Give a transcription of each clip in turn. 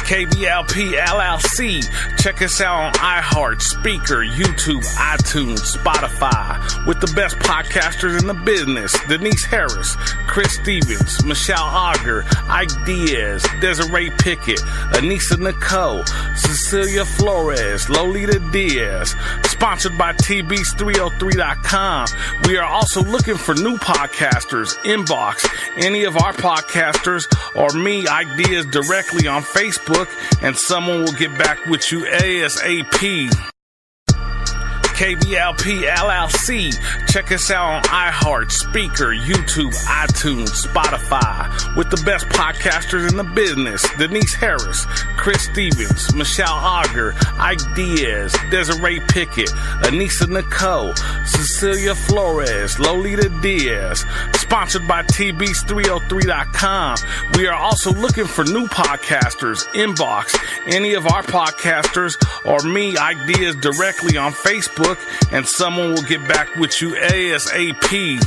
Kblp Llc. Check us out on iHeart, Speaker, YouTube, iTunes, Spotify, with the best podcasters in the business: Denise Harris, Chris Stevens, Michelle Auger, Ike Diaz, Desiree Pickett, Anissa Nicole, Cecilia Flores, Lolita Diaz. Sponsored by TBs303.com. We are also looking for new podcasters. Inbox any of our podcasters or me, Ike Diaz, directly on Facebook, and someone will get back with you ASAP. Kblp Llc. Check us out on iHeart, Speaker, YouTube, iTunes, Spotify, with the best podcasters in the business: Denise Harris, Chris Stevens, Michelle Auger, Ike Diaz, Desiree Pickett, Anissa Nicole, Cecilia Flores, Lolita Diaz. Sponsored by TBs303.com. We are also looking for new podcasters. Inbox any of our podcasters or me, Ike Diaz, directly on Facebook, and someone will get back with you ASAP.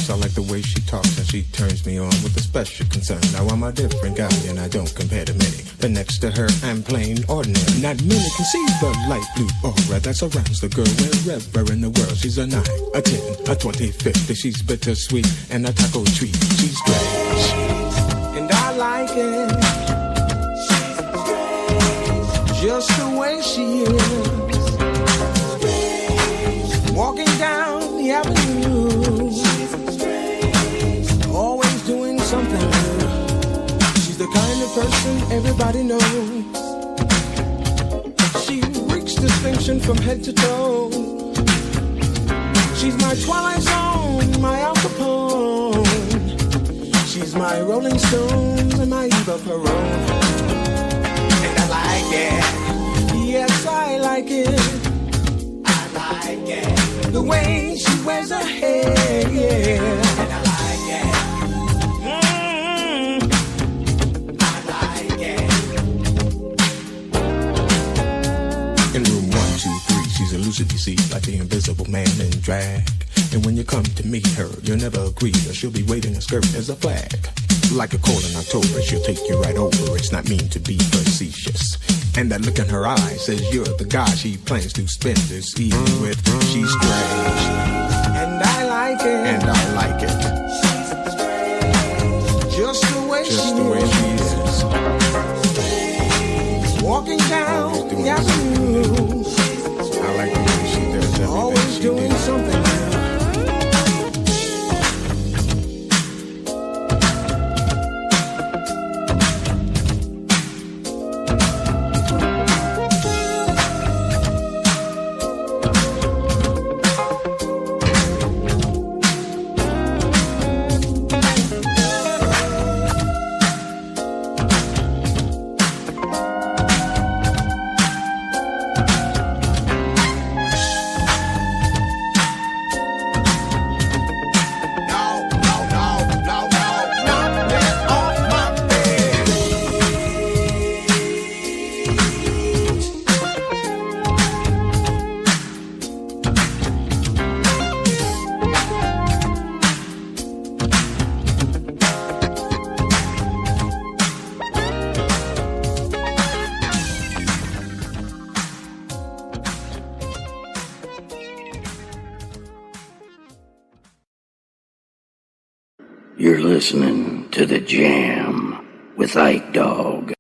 I like the way she talks and she turns me on with a special concern. Now I'm a different guy and I don't compare to many, but next to her I'm plain ordinary. Not many can see the light blue aura that surrounds the girl wherever in the world. She's a 9, a 10, a 20, 50. She's bittersweet and a taco treat. She's strange and I like it. She's strange, just the way she is. Walking down the avenue, always doing something new. She's the kind of person everybody knows. She reeks distinction from head to toe. She's my Twilight Zone, my Al Capone. She's my Rolling Stones and my Eva Peron. And I like it. Yes, I like it. I like it. The way she wears her hair, yeah. And I like it. I like it. In room 123, she's elusive, you see, like the invisible man in drag. And when you come to meet her, you'll never agree, or she'll be waving her skirt as a flag. Like a cold in October, she'll take you right over. It's not mean to be facetious. And that look in her eye says you're the guy she plans to spend this evening with. She's strange, and I like it. And I like it. She's strange, just the way she is. Walking down the avenue, I like the way she does everything. Always doing something new. You're listening to The Jam with Ike Dog.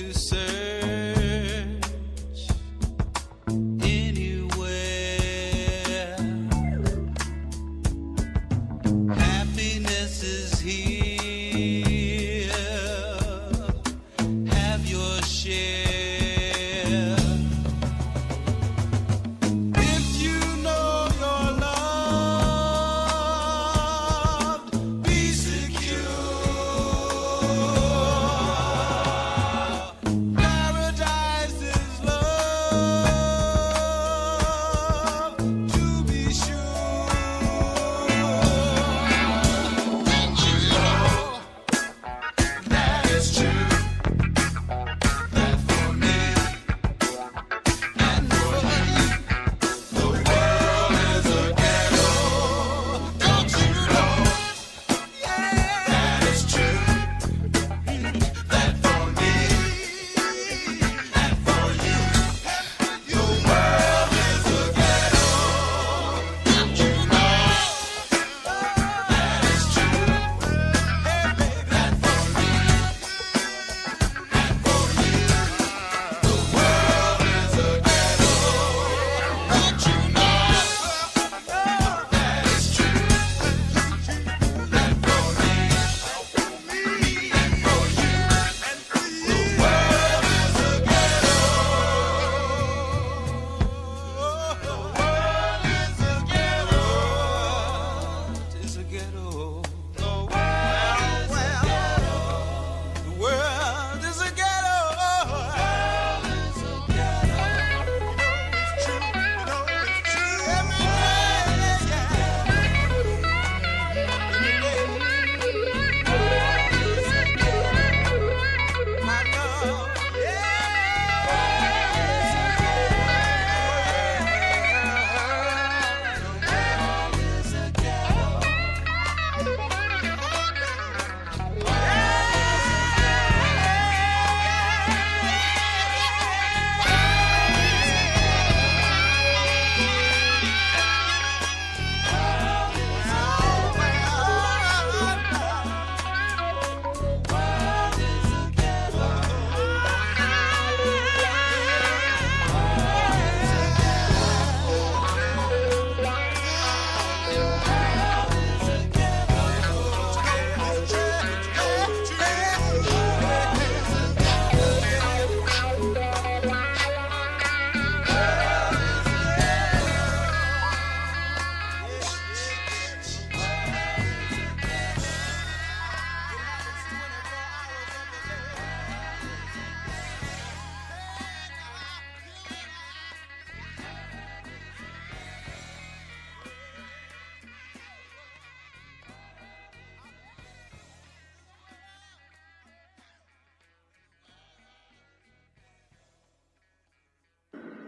to search anywhere. Happiness is here. Have your share.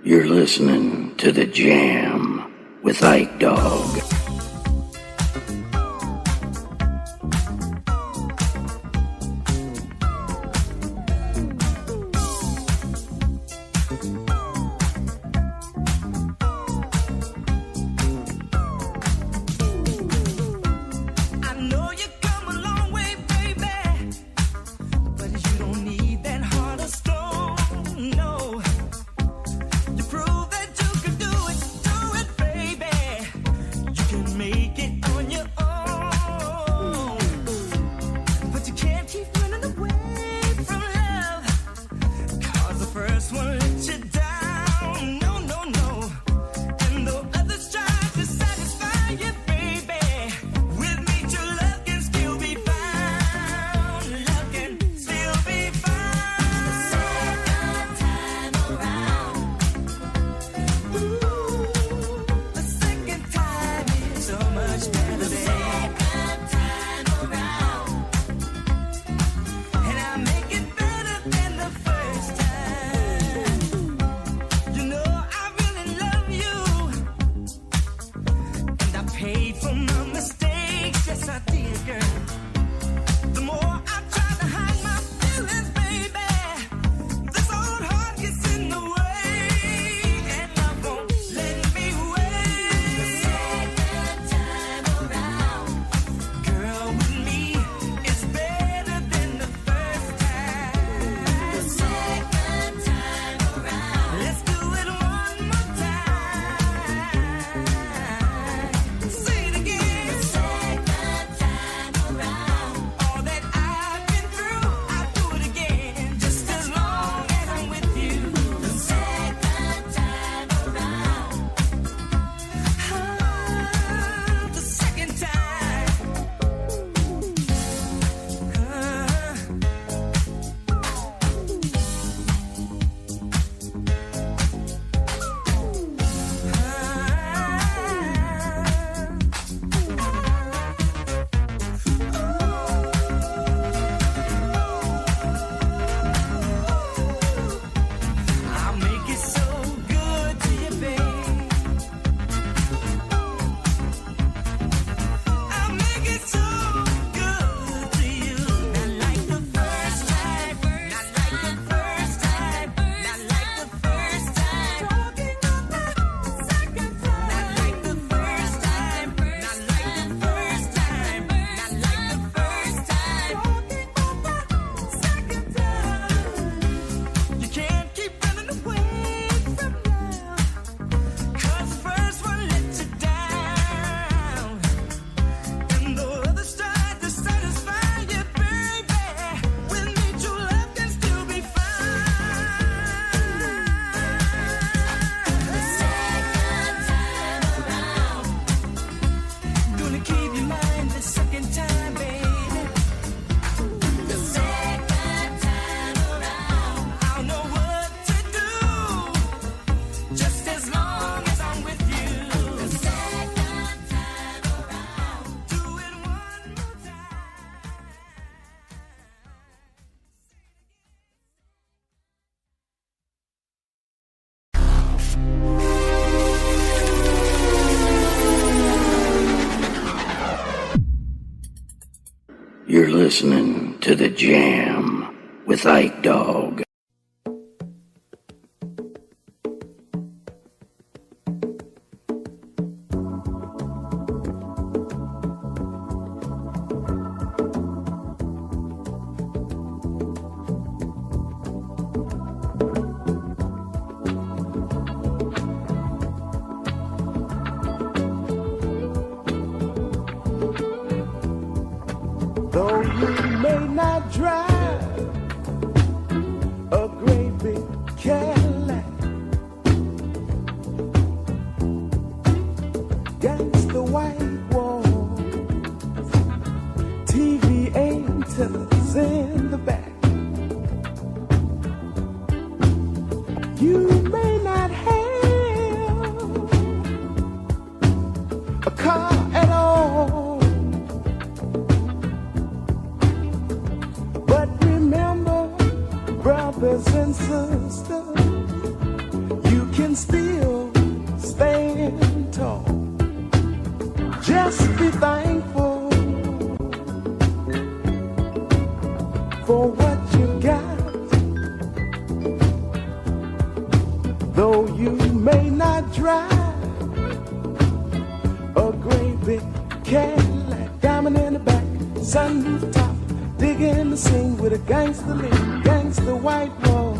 You're listening to The Jam with Ike Dog. You listening to The Jam with Ike Dog. Though you may not drive a great big Cadillac, against the white wall, TV antennas in the back. You may not have a car at all, but remember, brothers and sisters, you can still stand tall. Just be thankful for what you got. Though you may not drive a great big Cadillac, diamond in the back, sunroof top, digging the scene with a gangster lean, gangster white wall,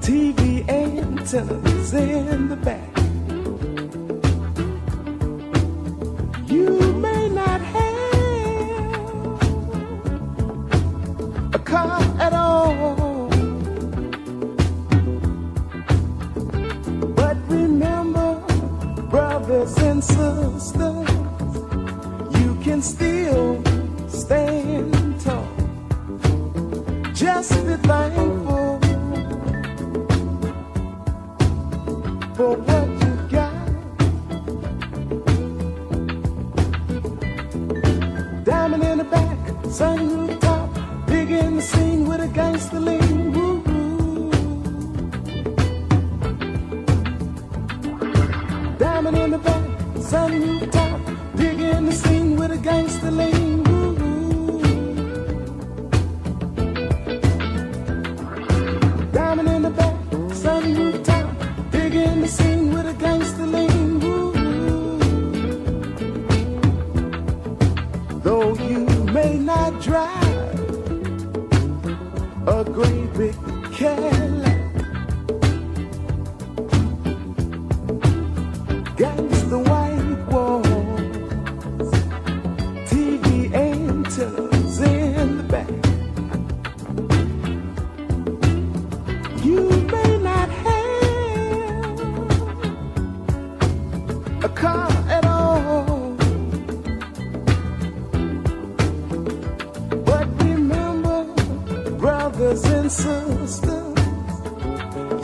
TV antennas in the back. You may not have a car at all, but remember, brothers and sisters, you can still stand tall. Just be thankful for what you got. Diamond in the back, sunroof top, big in the scene with a gangster lean. Woo-hoo. Diamond in the back, sunroof top, big in the scene with a gangster lean. Woo-hoo. Diamond in the back, sunroof top, big in the scene with a gangster lean. Woo-hoo. Though you may not drive a great big Cadillac, gangsta white walls, TV antennas in the back. You may not have a car at all, but remember, brothers and sisters,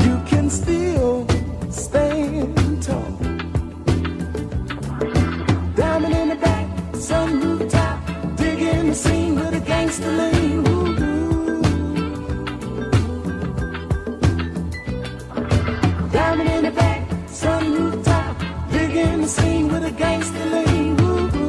you can still stand tall. Diamond in the back, sunroof top, dig in the scene with a gangster lean. Woo-hoo. Diamond in the back, sunroof top, dig in the scene with a gangster lean. Woo-hoo.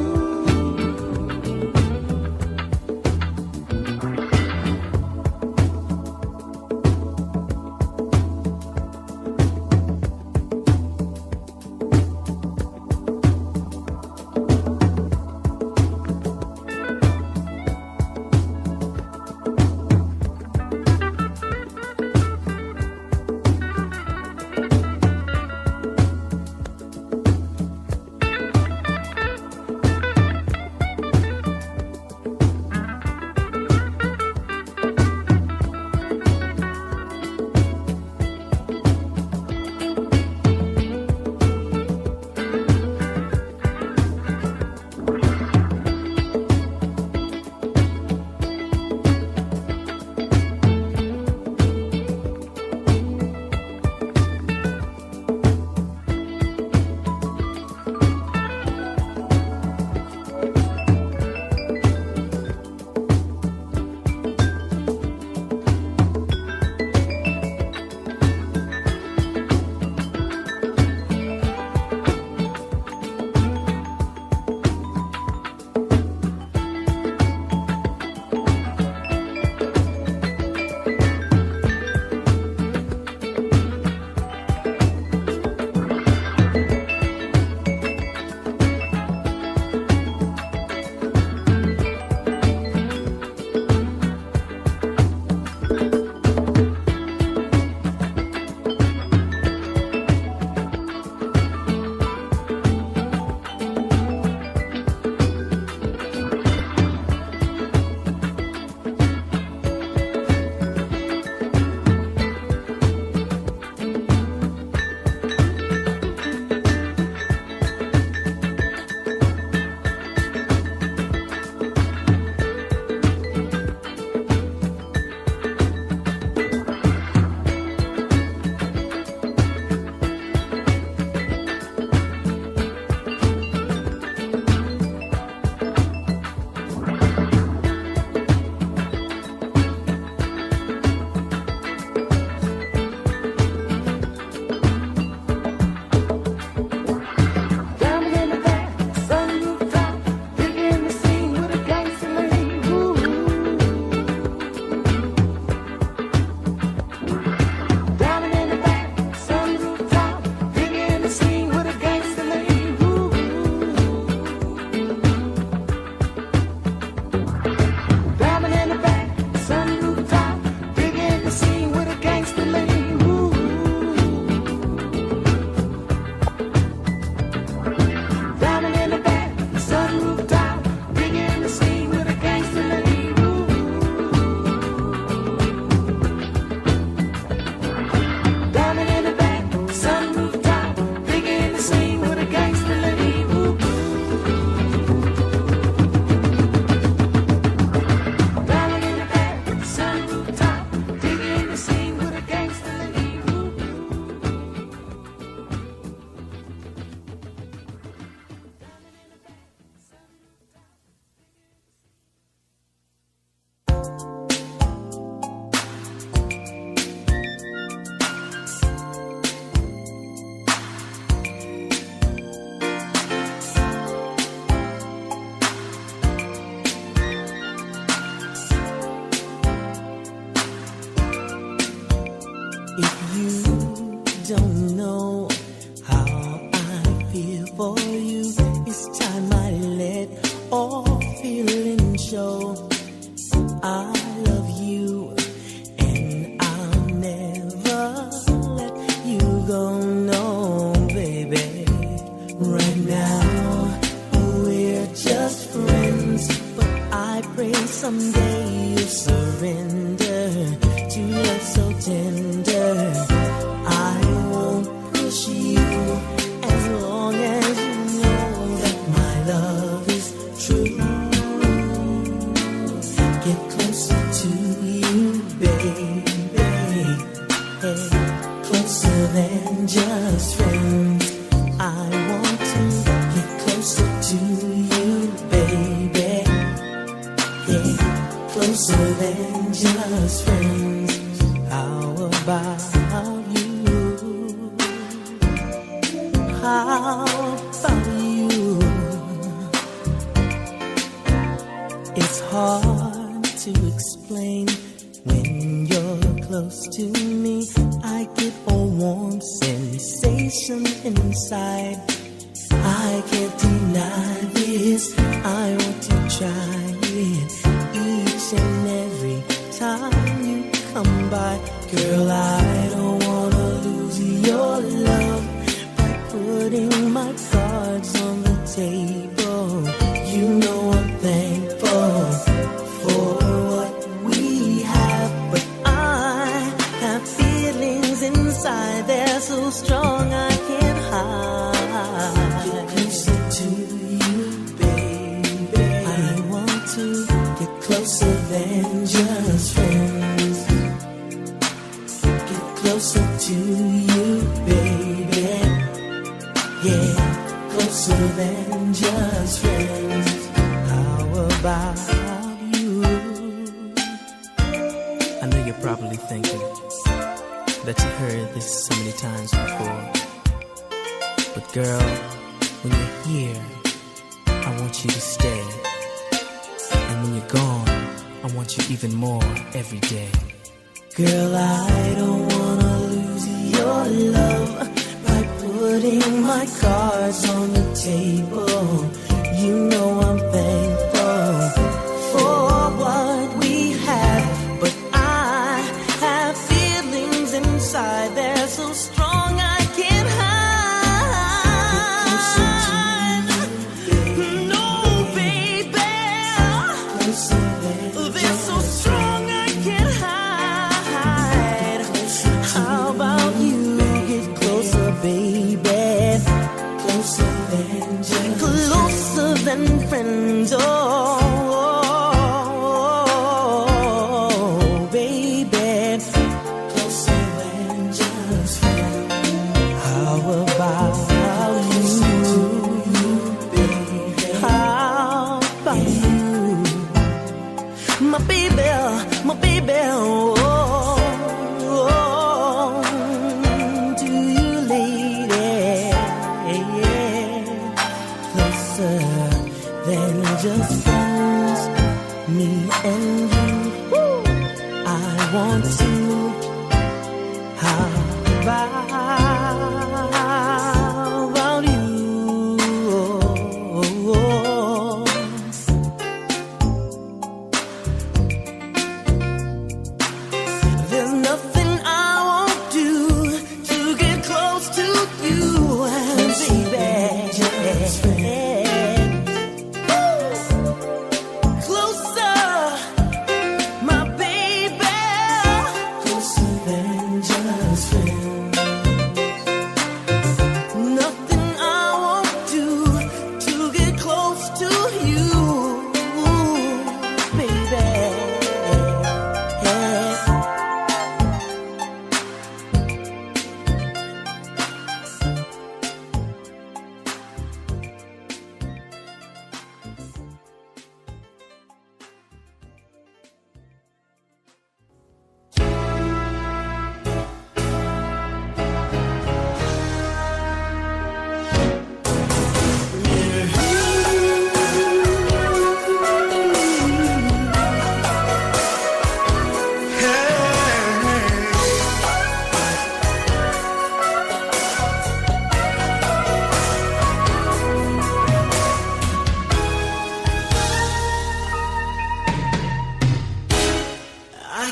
Don't know how I feel for you. It's time I let all feeling show. I love you and I'll never let you go. No, baby. Right now we're just friends, but I pray someday you'll surrender to love so tender. I won't push you as long as you know that my love is true. Get closer to you, baby. Hey, closer than just friends. I want to get closer to you, baby. Hey, closer than just friends. How about you? How about you? It's hard to explain when you're close to me. I get a warm sensation inside. I can't deny this. I want to try it each and every time you come by. Girl, I don't wanna lose your love by putting my cards on the table. You know I'm thankful for what we have, but I have feelings inside. They're so strong I can't hide. Get closer to you, baby. I want to get closer than just friends. Get closer to you, baby. Yeah, closer than just friends. How about you? I know you're probably thinking that you heard this so many times before. But girl, when you're here, I want you to stay. And when you're gone, I want you even more every day. Girl, I don't wanna lose your love by putting my cards on the table. You know I'm thankful for what we have, but I have feelings inside. They're so strong I can't hide. No, baby. They're so strong I can't hide. How about you get closer, baby? Closer than just closer than friends. Oh, baby. Closer than just friends. How about you, baby? How about you? My baby, my baby, oh, do you, lady? Closer than just friends, me and you. I want to. How about you? There's nothing I won't do to get close to you, baby. Closer, my baby. Closer than just friends.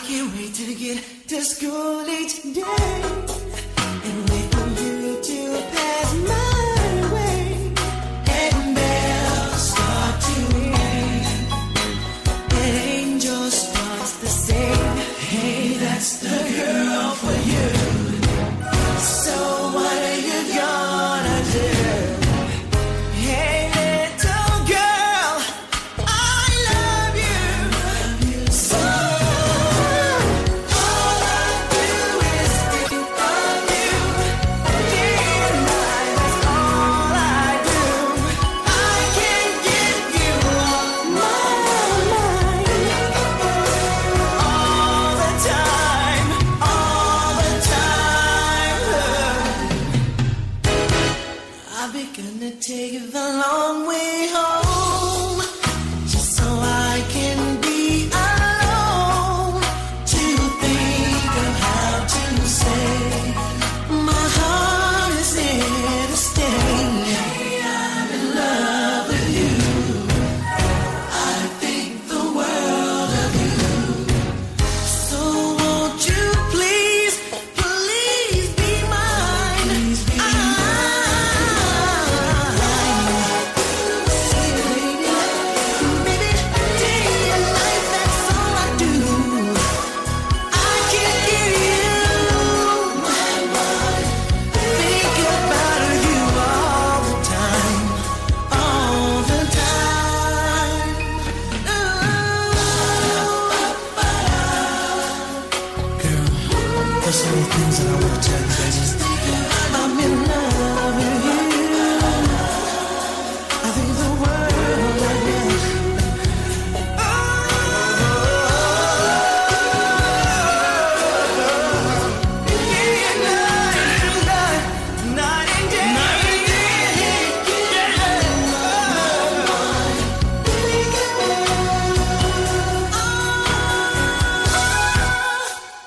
can't wait to get to school each day and wait for you to pass my way. And bells start to ring, and angels start to sing. Hey, that's the girl for you. So what are you gonna do? Hey, little girl, I love you so. All I do is think of you. Day and night, that's all I do. I can't get you off my mind. All the time, all the time. I've begun to take the long way home, just so I can be alone, to think of how to say my heart is here to stay. I'm in love with you. I think the world of you. So won't you please, please be mine? Baby, day and night, that's all I do. I can't get you. Think about you all the time, all the time. Girl, there's so many things that I want to tell you, baby. I'm in love with you. I think the world of you. Night and day.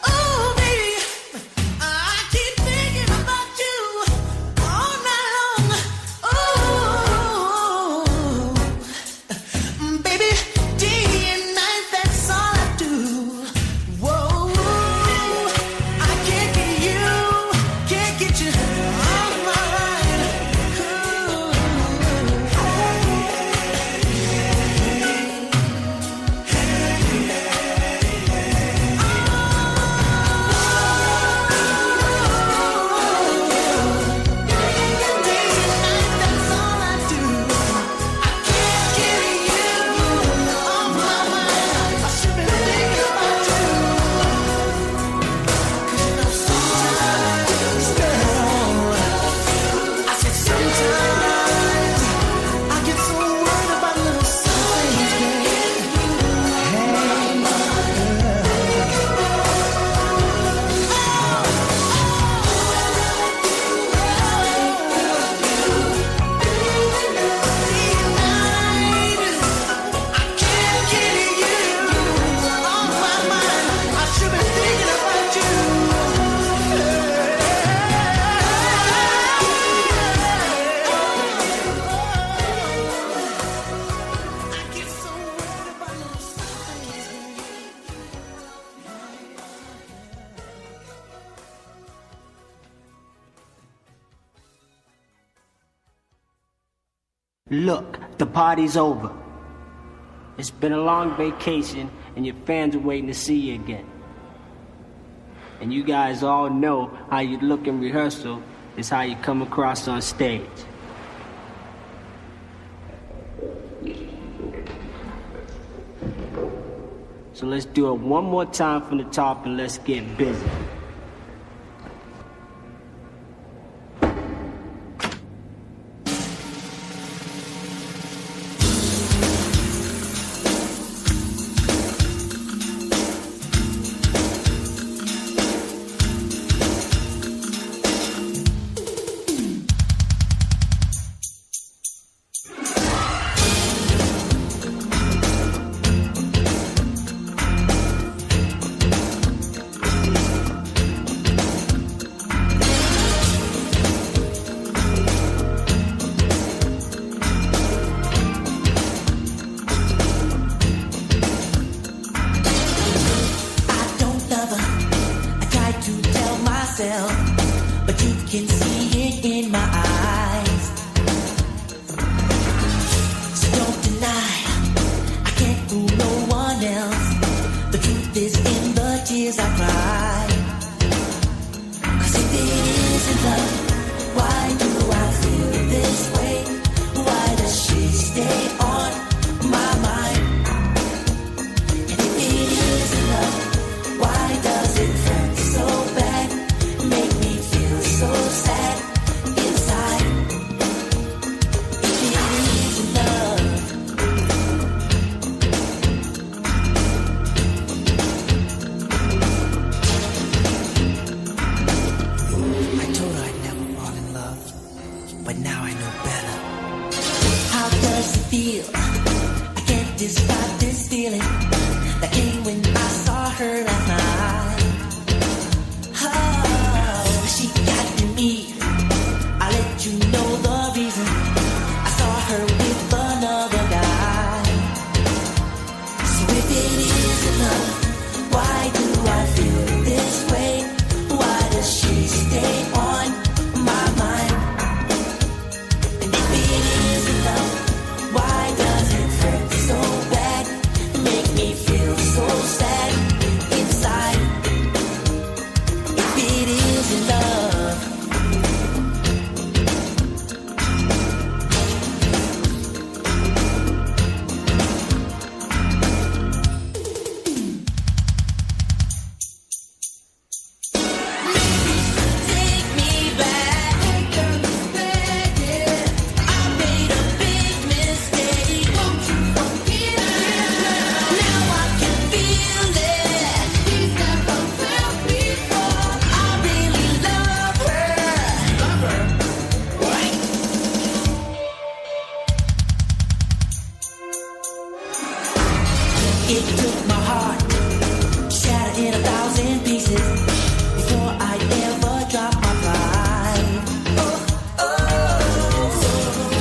Oh, baby, I keep thinking about you all night long. Oh, baby, day and night, that's all I do. Whoa, I can't get you, can't get you off my mind. Look, the party's over. It's been a long vacation, and your fans are waiting to see you again. And you guys all know how you look in rehearsal is how you come across on stage. So let's do it one more time from the top and let's get busy. myself, but you can see it in my eyes. So don't deny, I can't fool no one else. The truth is in the tears I cry. 'Cause if it isn't love, why do I feel this way? Why does she stay on my mind? And if it isn't love, why does it hurt so bad? Make me feel so sad inside. If it isn't love, I told her I'd never fall in love, but now I know better. How does it feel? I can't describe this feeling that came when I saw her last night. Oh, she got to me. I'll let you know the reason. I saw her with another guy. So if it isn't love, why do I feel this way? Why does she stay on my mind? And if it isn't love, why does it hurt so bad? Make me feel so sad inside. If it isn't love, take me back. I made a big mistake. Won't you forgive me? Now I can feel it. She's never felt before. I really love her. Love her? What? It took my heart, shattered in 1,000 pieces before I ever dropped my pride.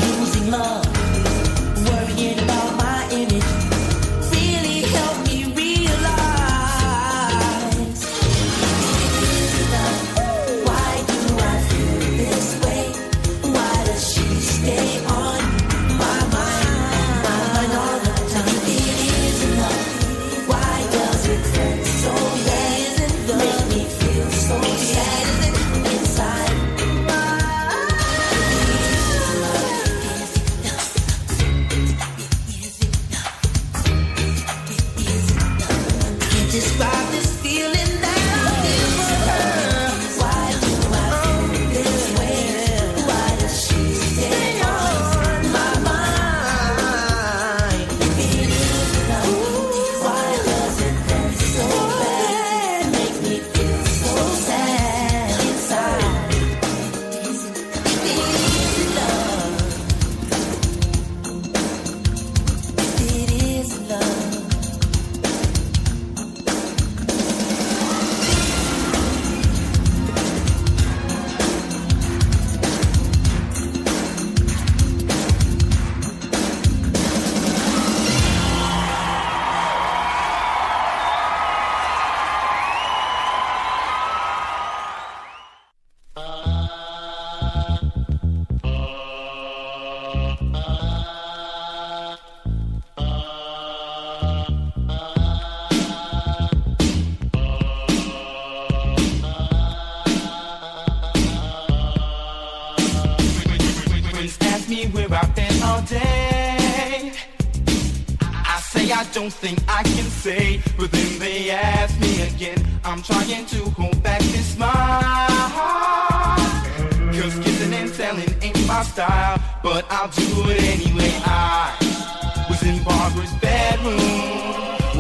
Losing love, worrying about my image, really helped me realize. Why do I feel this way? Why does she stay on my mind? My mind all the time. It isn't love. Why does it hurt so bad? Make me feel so sad inside. I can't describe this feeling that I feel for her. Why do I feel this way? Why does she stay on my mind? If it isn't love, why does it hurt so bad? Make me feel so sad inside. If it isn't love, if it isn't love. Friends ask me where I've been all day. I say I don't think I can say, but then they ask me again. I'm trying to hold back this smile, 'cause kissing and telling ain't my style, but I'll do it anyway. I was in Barbara's bedroom.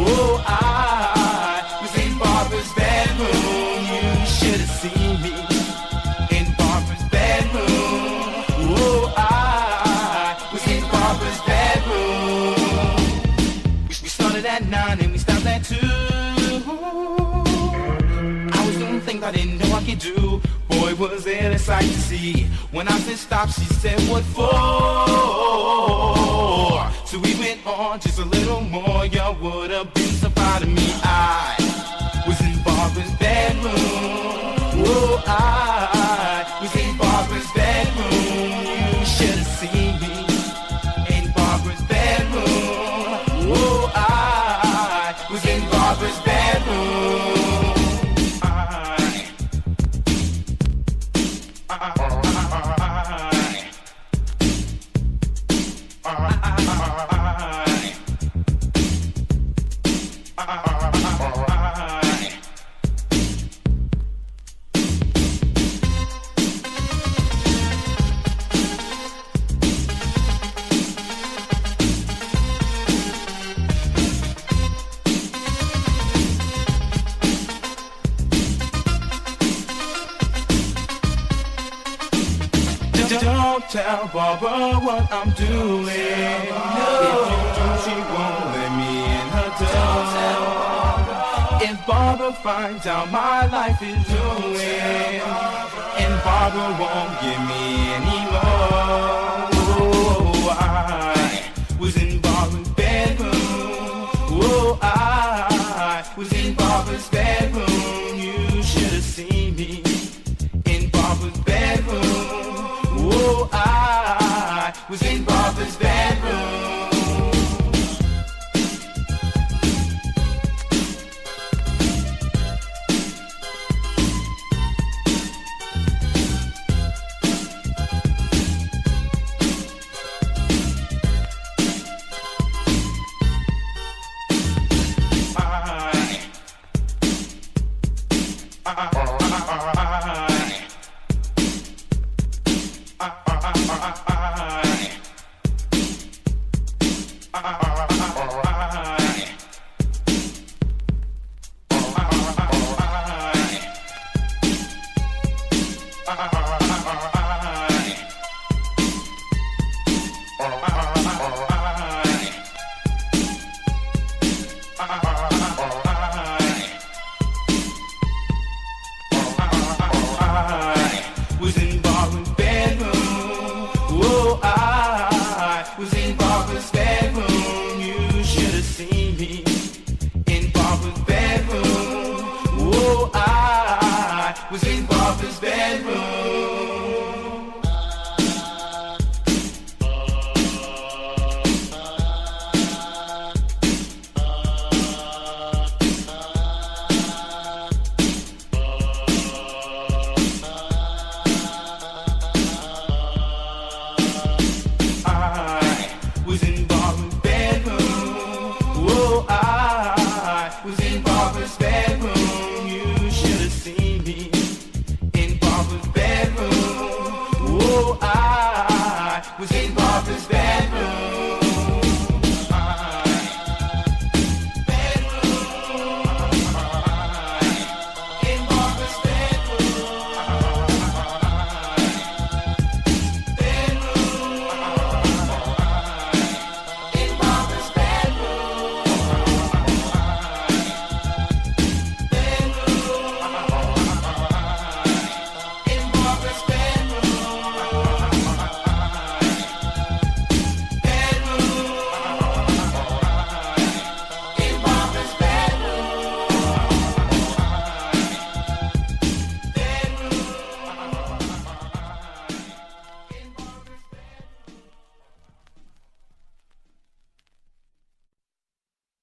Oh, I was in Barbara's bedroom. You should have seen me in Barbara's bedroom. Oh, I was in Barbara's bedroom. We started at 9 and we stopped at 2. I was doing things I didn't know I could do. Boy, was it a sight to see. When I said stop, she said, what for? So we went on just a little more. You would have been so proud of me. I was in Barbara's bedroom. Oh, Don't tell Barbara what I'm doing. If you do, she won't let me in her door. If Barbara finds out my life is ruined, and Barbara won't give me any more. Oh, I was in Barbara's bedroom. Oh, I was in Barbara's bedroom. You should have seen me in Barbara's bedroom. Oh, I was in Barbara's bedroom.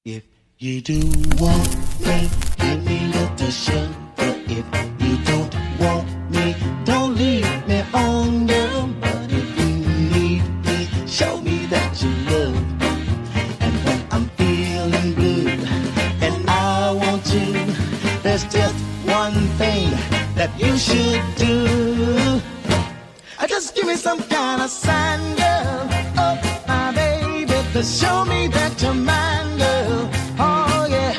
If you do want me, give me little sugar. If you don't want me, don't leave me on, girl. But if you need me, show me that you love me. And when I'm feeling blue and I want you, there's just one thing that you should do. Just give me some kind of sign, girl. Oh, my baby, to show me that you're mine, girl. Oh, yeah.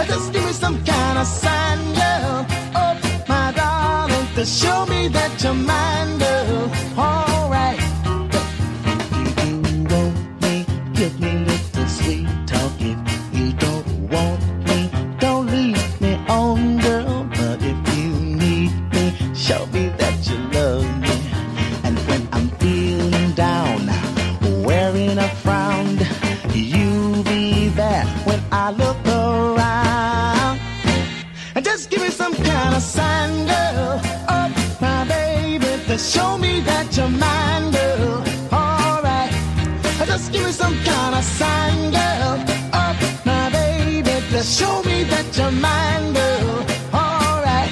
Just give me some kind of sign, girl. Oh, my darling, to show me that you're mine, girl. All right. If you do want me, give me little sweet talk. If you don't want me, don't leave me on, girl. But if you need me, show me that you love me. And when I'm feeling down, wearing a frown, you'll be there when I look around. And just give me some kind of sign, girl. Oh, my baby, to show me that you're mine, girl. All right. Just give me some kind of sign, girl. Oh, my baby, to show me that you're mine, girl. All right.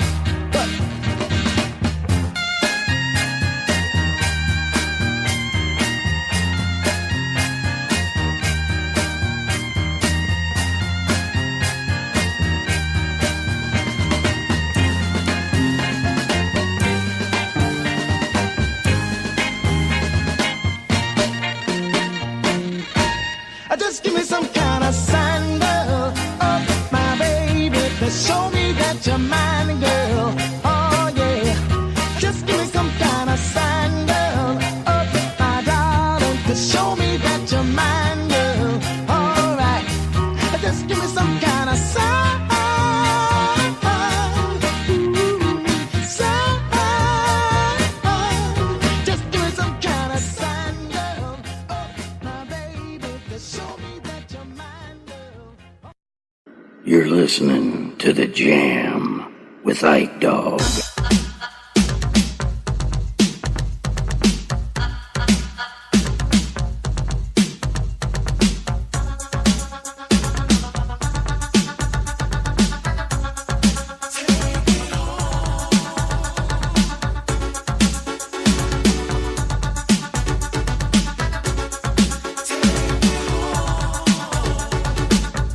listening to The Jam with Ike Dog.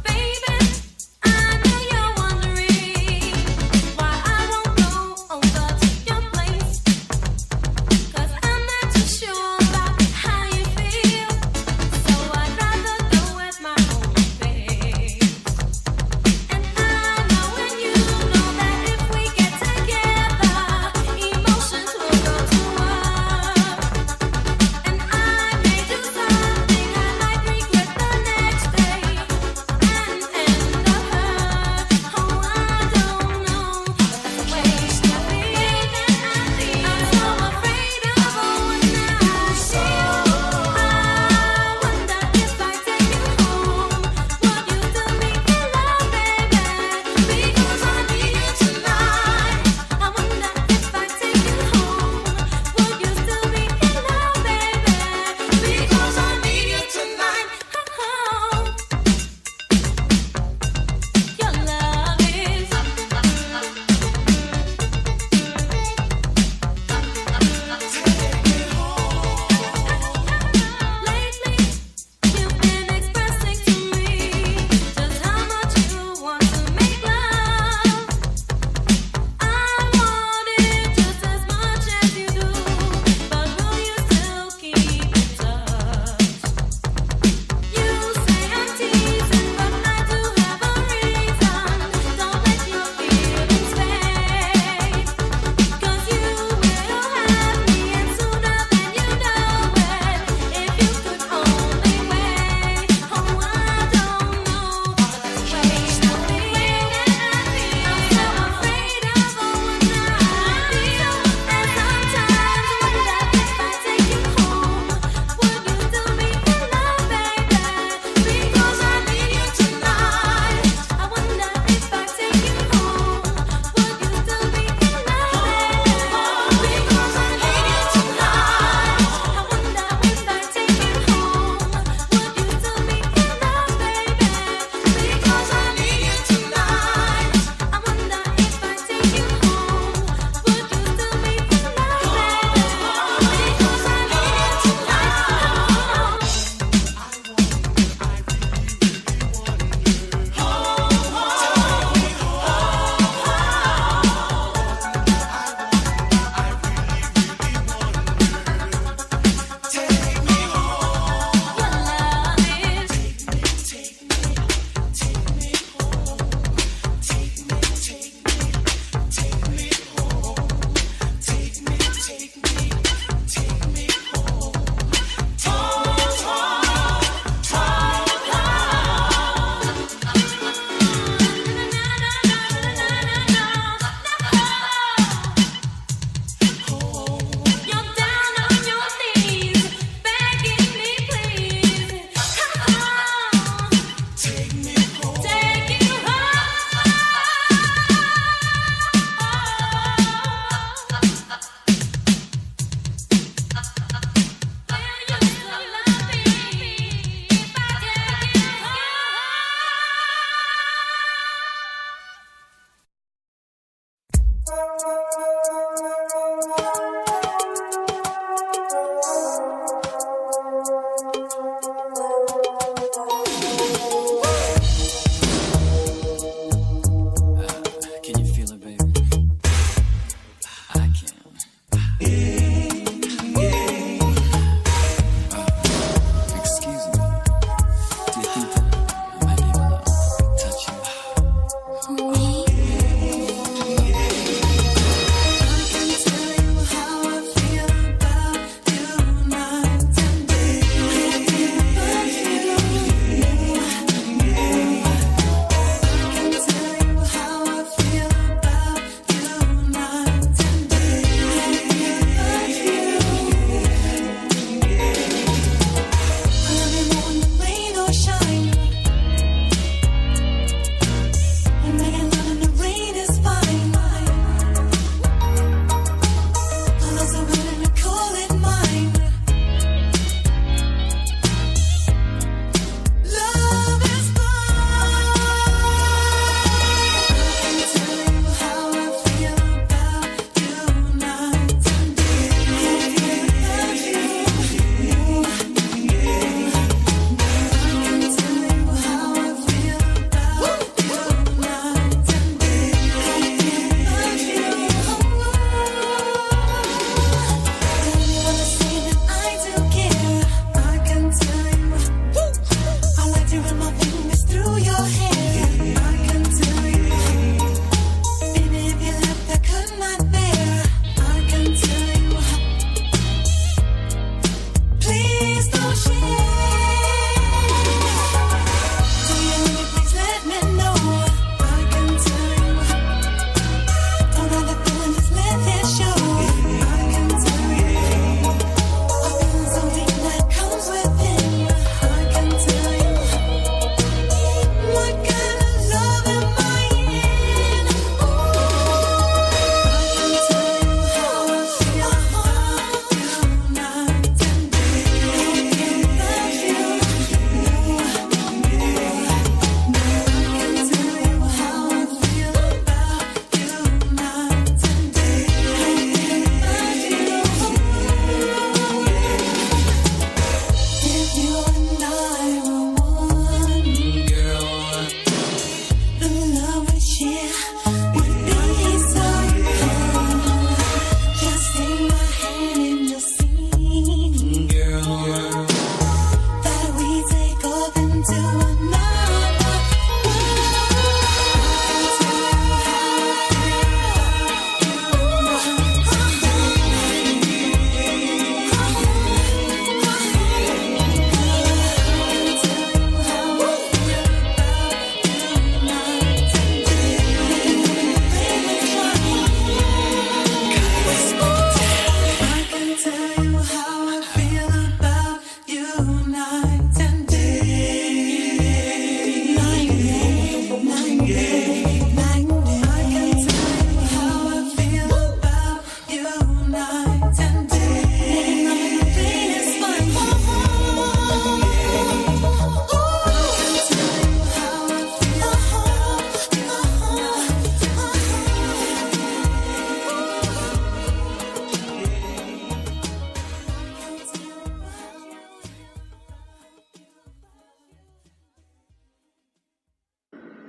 Baby, I know you're wondering why I won't go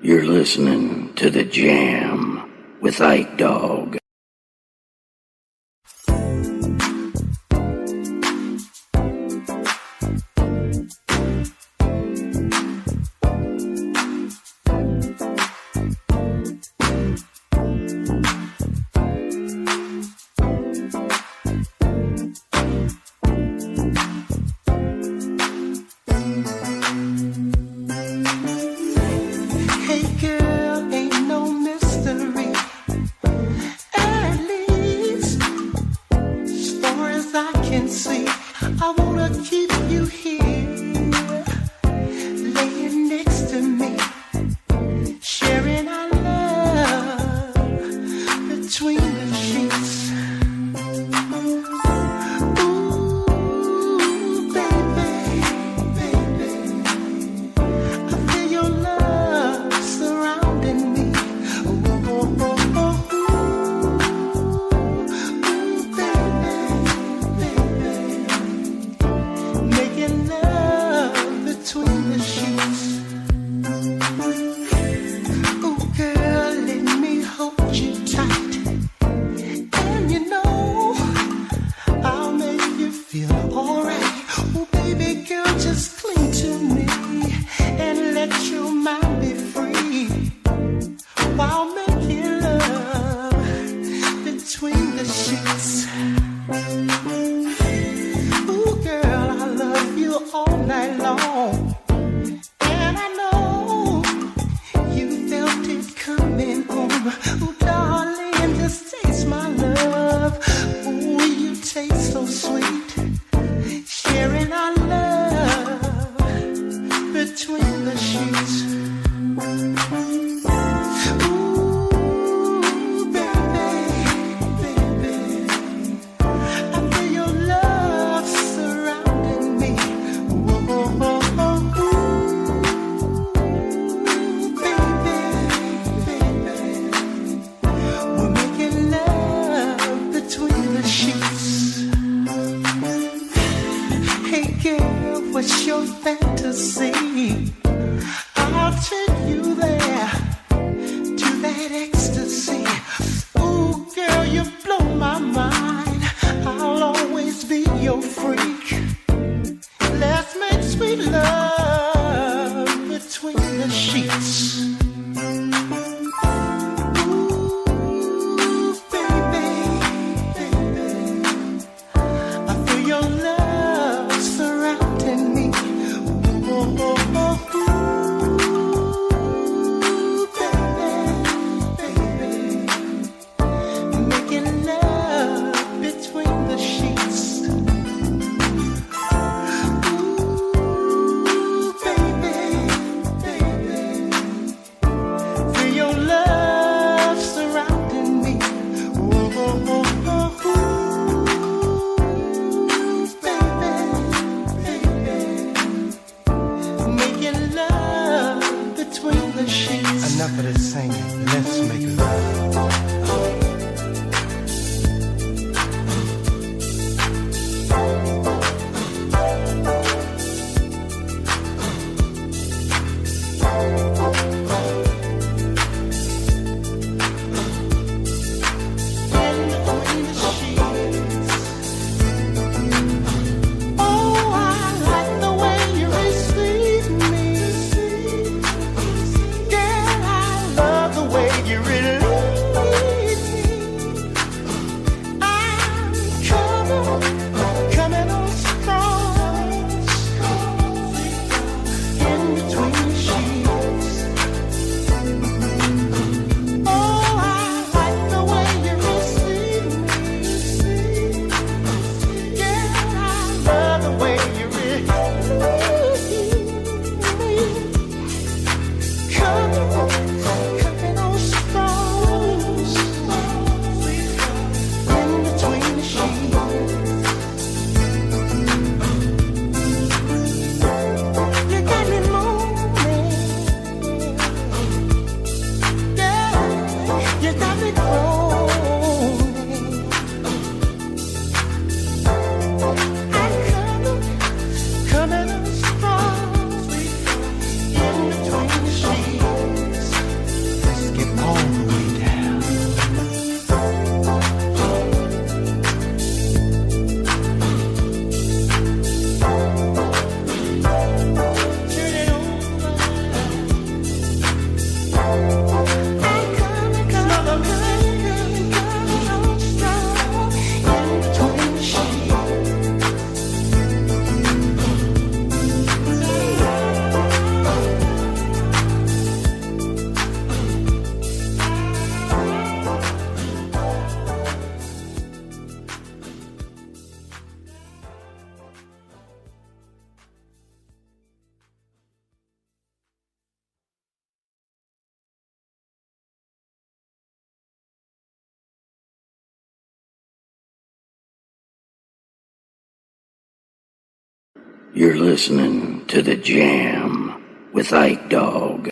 You're listening to The Jam with Ike Dog. You're listening to The Jam with Ike Dog.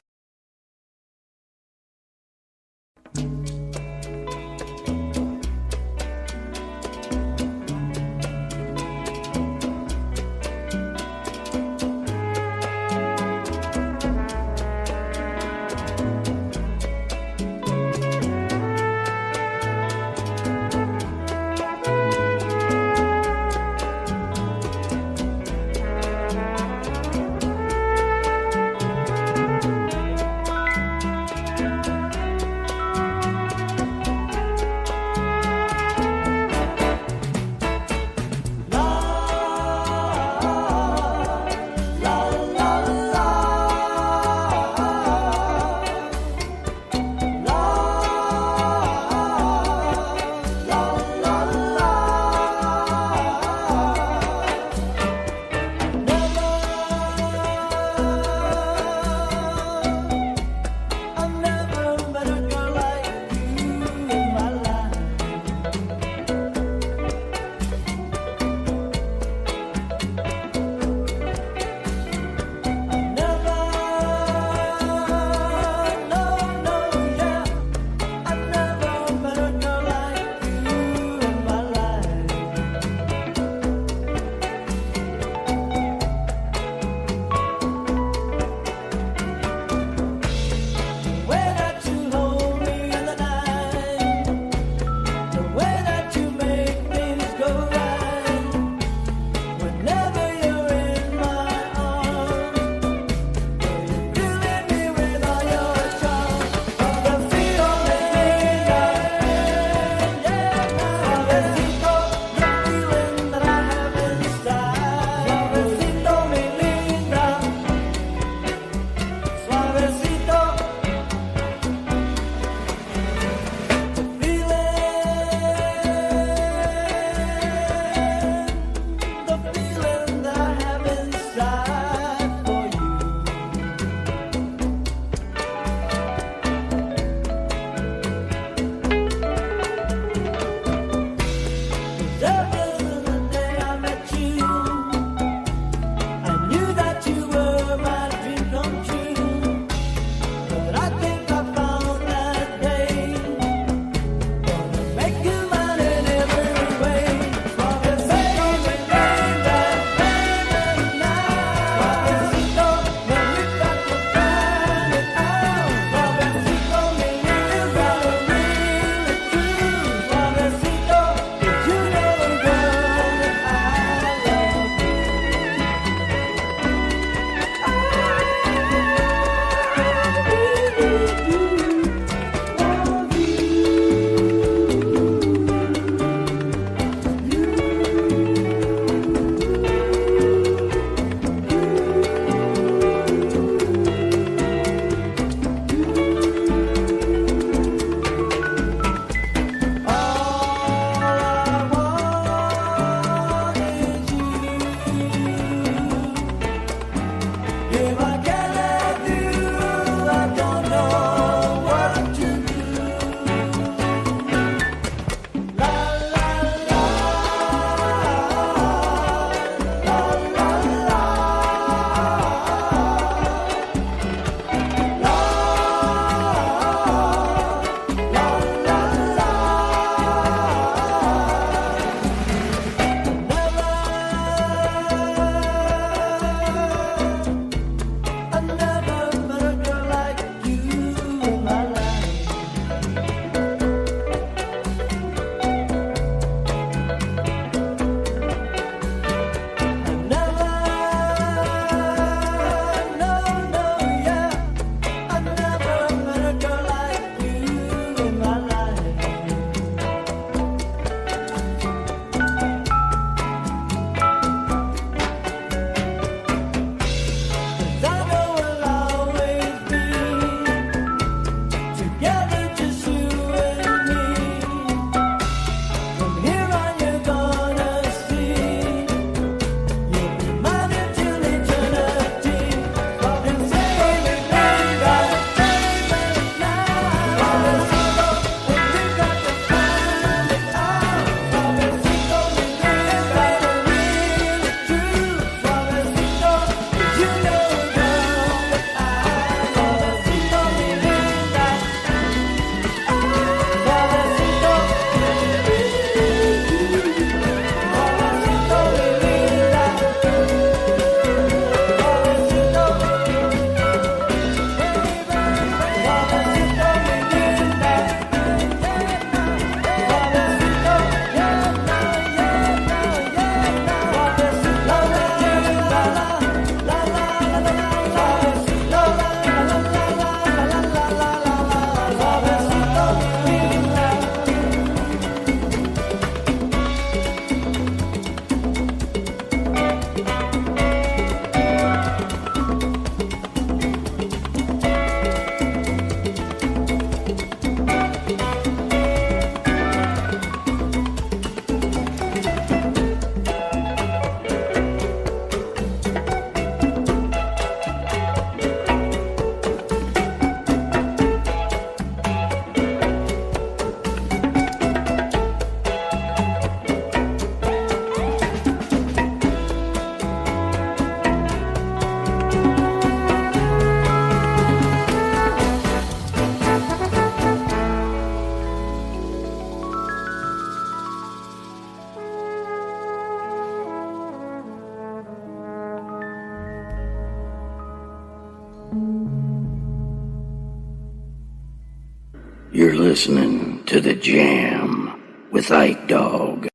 You're listening to The Jam with Ike Dog.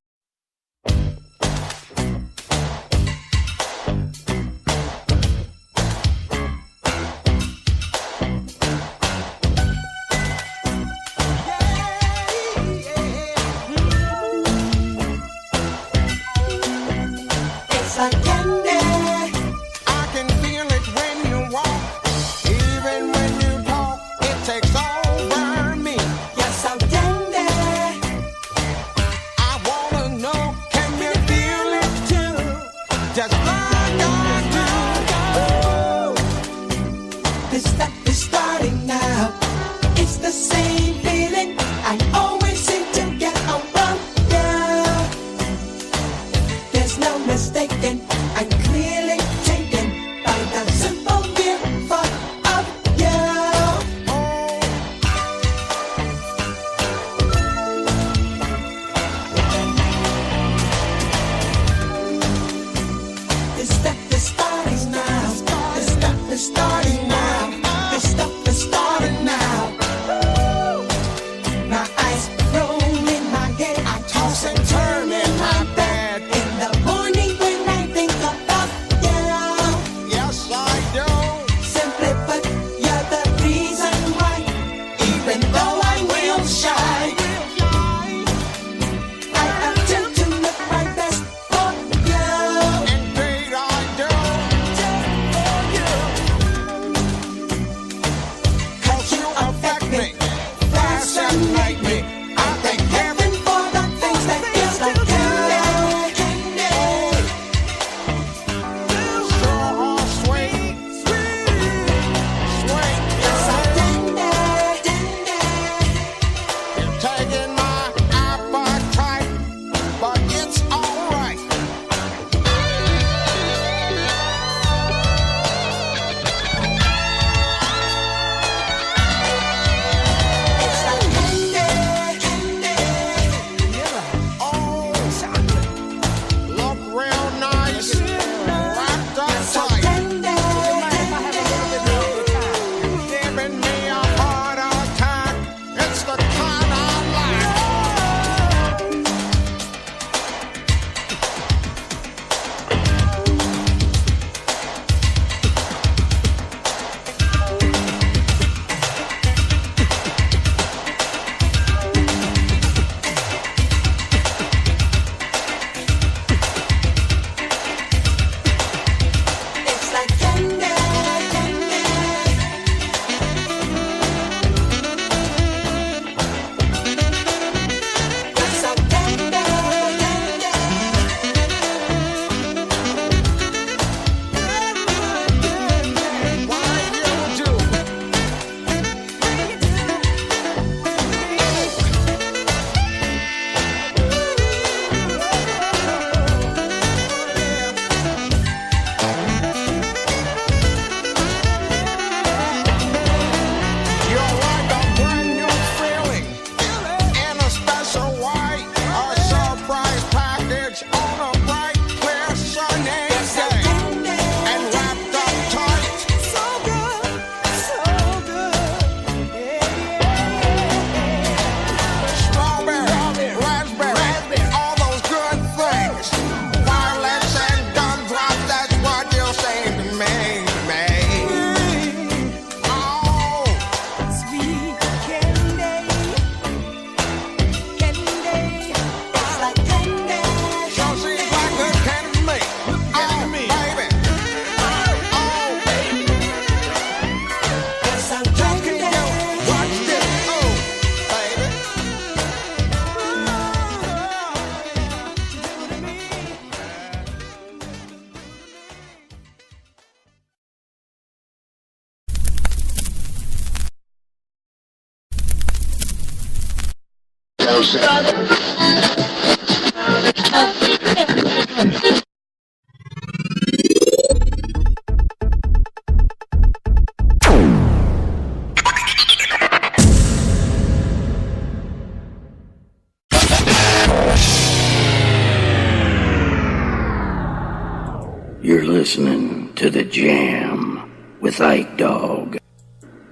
You're listening to The Jam with Ike Dog.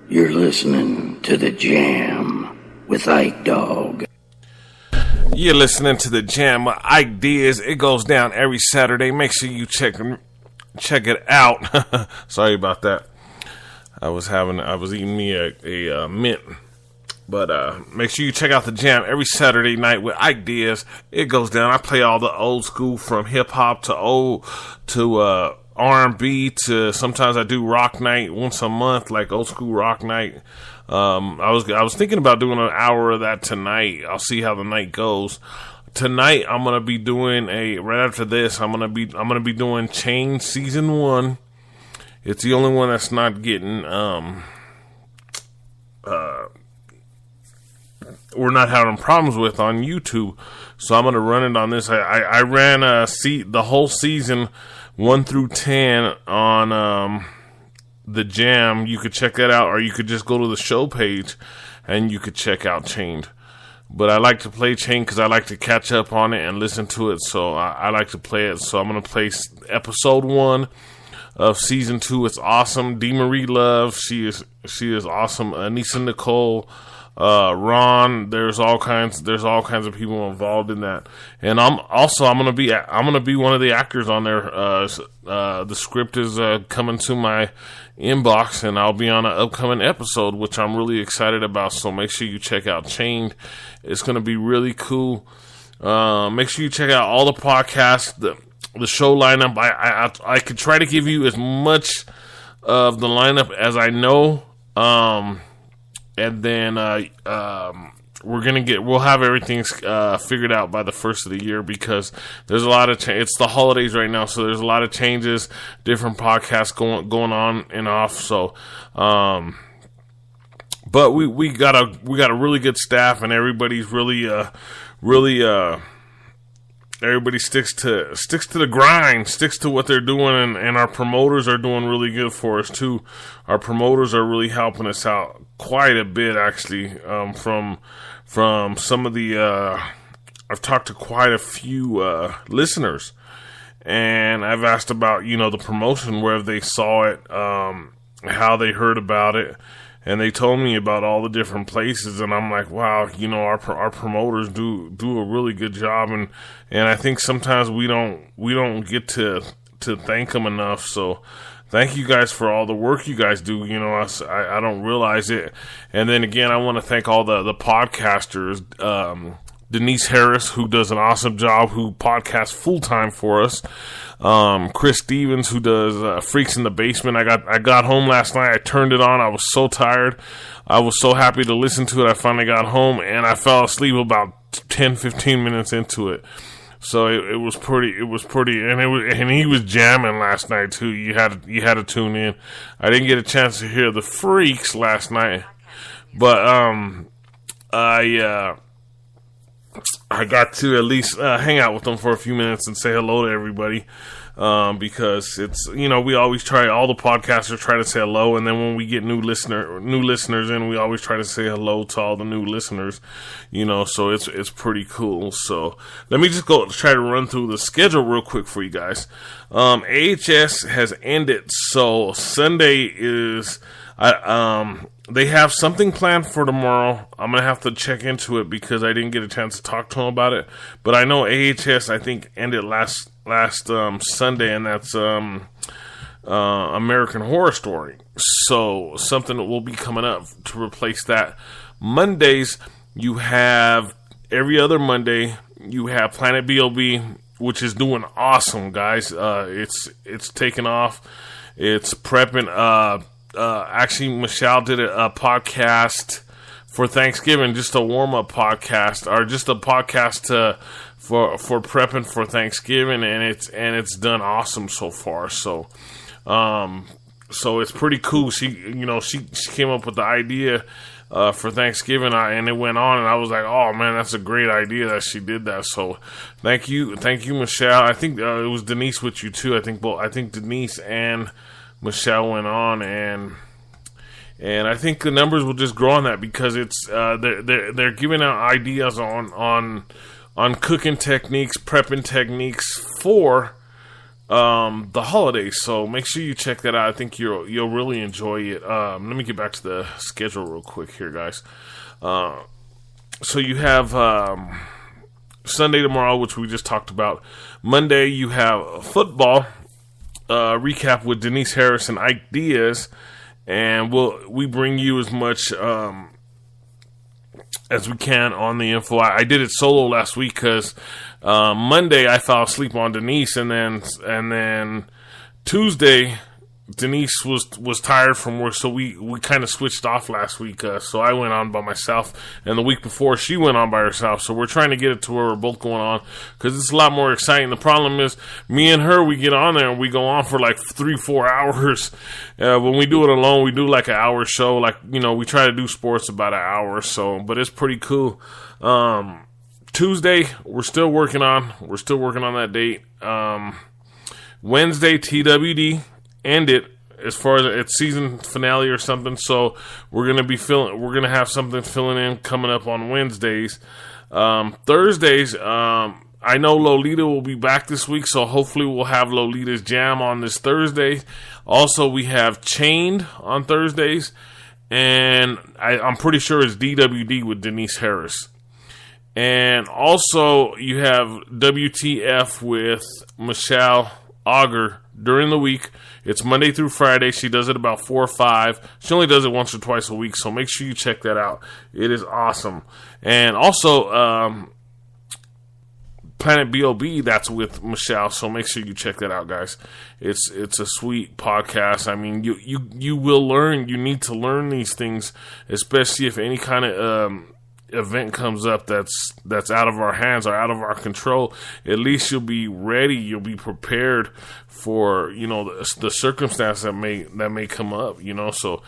You're listening to The Jam with Ike Dog. You're listening to The Jam with Ike Diaz. It goes down every Saturday. Make sure you check it out. Sorry about that. I was eating me a mint. But make sure you check out The Jam every Saturday night with Ike Diaz. It goes down. I play all the old school, from hip hop to R&B to sometimes I do rock night once a month, like old school rock night. I was thinking about doing an hour of that tonight. I'll see how the night goes. Tonight I'm gonna be doing right after this. I'm gonna be doing Chain Season 1. It's the only one that's not getting we're not having problems with on YouTube, so I'm gonna run it on this. I ran the whole season 1 through 10 on The Jam. You could check that out, or you could just go to the show page and you could check out Chained. But I like to play Chained because I like to catch up on it and listen to it, so I like to play it. So I'm gonna play episode 1 of season 2. It's awesome. D. Marie Love, she is awesome. Anissa Nicole, Ron, there's all kinds of people involved in that. And I'm gonna be one of the actors on there. The script is coming to my inbox, and I'll be on an upcoming episode, which I'm really excited about. So make sure you check out Chained. It's gonna be really cool. Make sure you check out all the podcasts, the show lineup. I could try to give you as much of the lineup as I know. And then we'll have everything figured out by the first of the year, because there's a lot of it's the holidays right now, so there's a lot of changes, different podcasts going on and off. So, but we got a really good staff, and everybody's really everybody sticks to the grind, sticks to what they're doing, and our promoters are doing really good for us too. Our promoters are really helping us out quite a bit, actually. From some of the I've talked to quite a few listeners, and I've asked about the promotion, where they saw it, how they heard about it. And they told me about all the different places, and I'm like, wow, our promoters do a really good job, and I think sometimes we don't get to thank them enough. So thank you guys for all the work you guys do. I don't realize it. And then again, I want to thank all the podcasters. Denise Harris, who does an awesome job, who podcasts full time for us. Chris Stevens, who does Freaks in the Basement. I got home last night. I turned it on. I was so tired. I was so happy to listen to it. I finally got home, and I fell asleep about 10-15 minutes into it. So it was pretty, and he was jamming last night too. You had to tune in. I didn't get a chance to hear the Freaks last night, but I got to at least hang out with them for a few minutes and say hello to everybody, because it's we always try, all the podcasters try to say hello, and then when we get new listeners in, we always try to say hello to all the new listeners, so it's pretty cool. So let me just go try to run through the schedule real quick for you guys. AHS has ended, so Sunday is they have something planned for tomorrow. I'm going to have to check into it because I didn't get a chance to talk to them about it. But I know AHS, I think, ended last Sunday, and that's American Horror Story. So something that will be coming up to replace that. Mondays, you have every other Monday, you have Planet BLB, which is doing awesome, guys. It's taking off. It's prepping. Actually, Michelle did a podcast for Thanksgiving, just a warm-up podcast, or just a podcast for prepping for Thanksgiving, and it's done awesome so far. So it's pretty cool. She came up with the idea for Thanksgiving, and it went on, and I was like, oh man, that's a great idea that she did that. So thank you, Michelle. I think it was Denise with you too. I think Denise and Michelle went on, and I think the numbers will just grow on that, because it's they're giving out ideas on cooking techniques, prepping techniques for the holidays. So make sure you check that out. I think you'll really enjoy it. Let me get back to the schedule real quick here, guys. So you have Sunday tomorrow, which we just talked about. Monday you have football recap with Denise Harris and Ike Diaz, and we bring you as much as we can on the info. I did it solo last week because Monday I fell asleep on Denise, and then Tuesday Denise was tired from work, so we kind of switched off last week. So I went on by myself, and the week before she went on by herself. So we're trying to get it to where we're both going on because it's a lot more exciting. The problem is, me and her, we get on there and we go on for like 3-4 hours. When we do it alone, we do like an hour show. Like, you know, we try to do sports about an hour or so, but it's pretty cool. Tuesday, we're still working on that date. Wednesday, TWD. End it as far as its season finale or something. So we're gonna have something filling in coming up on Wednesdays. Thursdays, I know Lolita will be back this week, so hopefully we'll have Lolita's Jam on this Thursday. Also, we have Chained on Thursdays, and I'm pretty sure it's DWD with Denise Harris. And also you have WTF with Michelle Auger during the week. It's Monday through Friday. She does it about 4 or 5. She only does it once or twice a week, so make sure you check that out. It is awesome. And also, Planet B.O.B., that's with Michelle, so make sure you check that out, guys. It's a sweet podcast. I mean, you will learn. You need to learn these things, especially if any kind of event comes up that's out of our hands or out of our control. At least you'll be ready. You'll be prepared for, you know, the circumstance that may come up, you know. So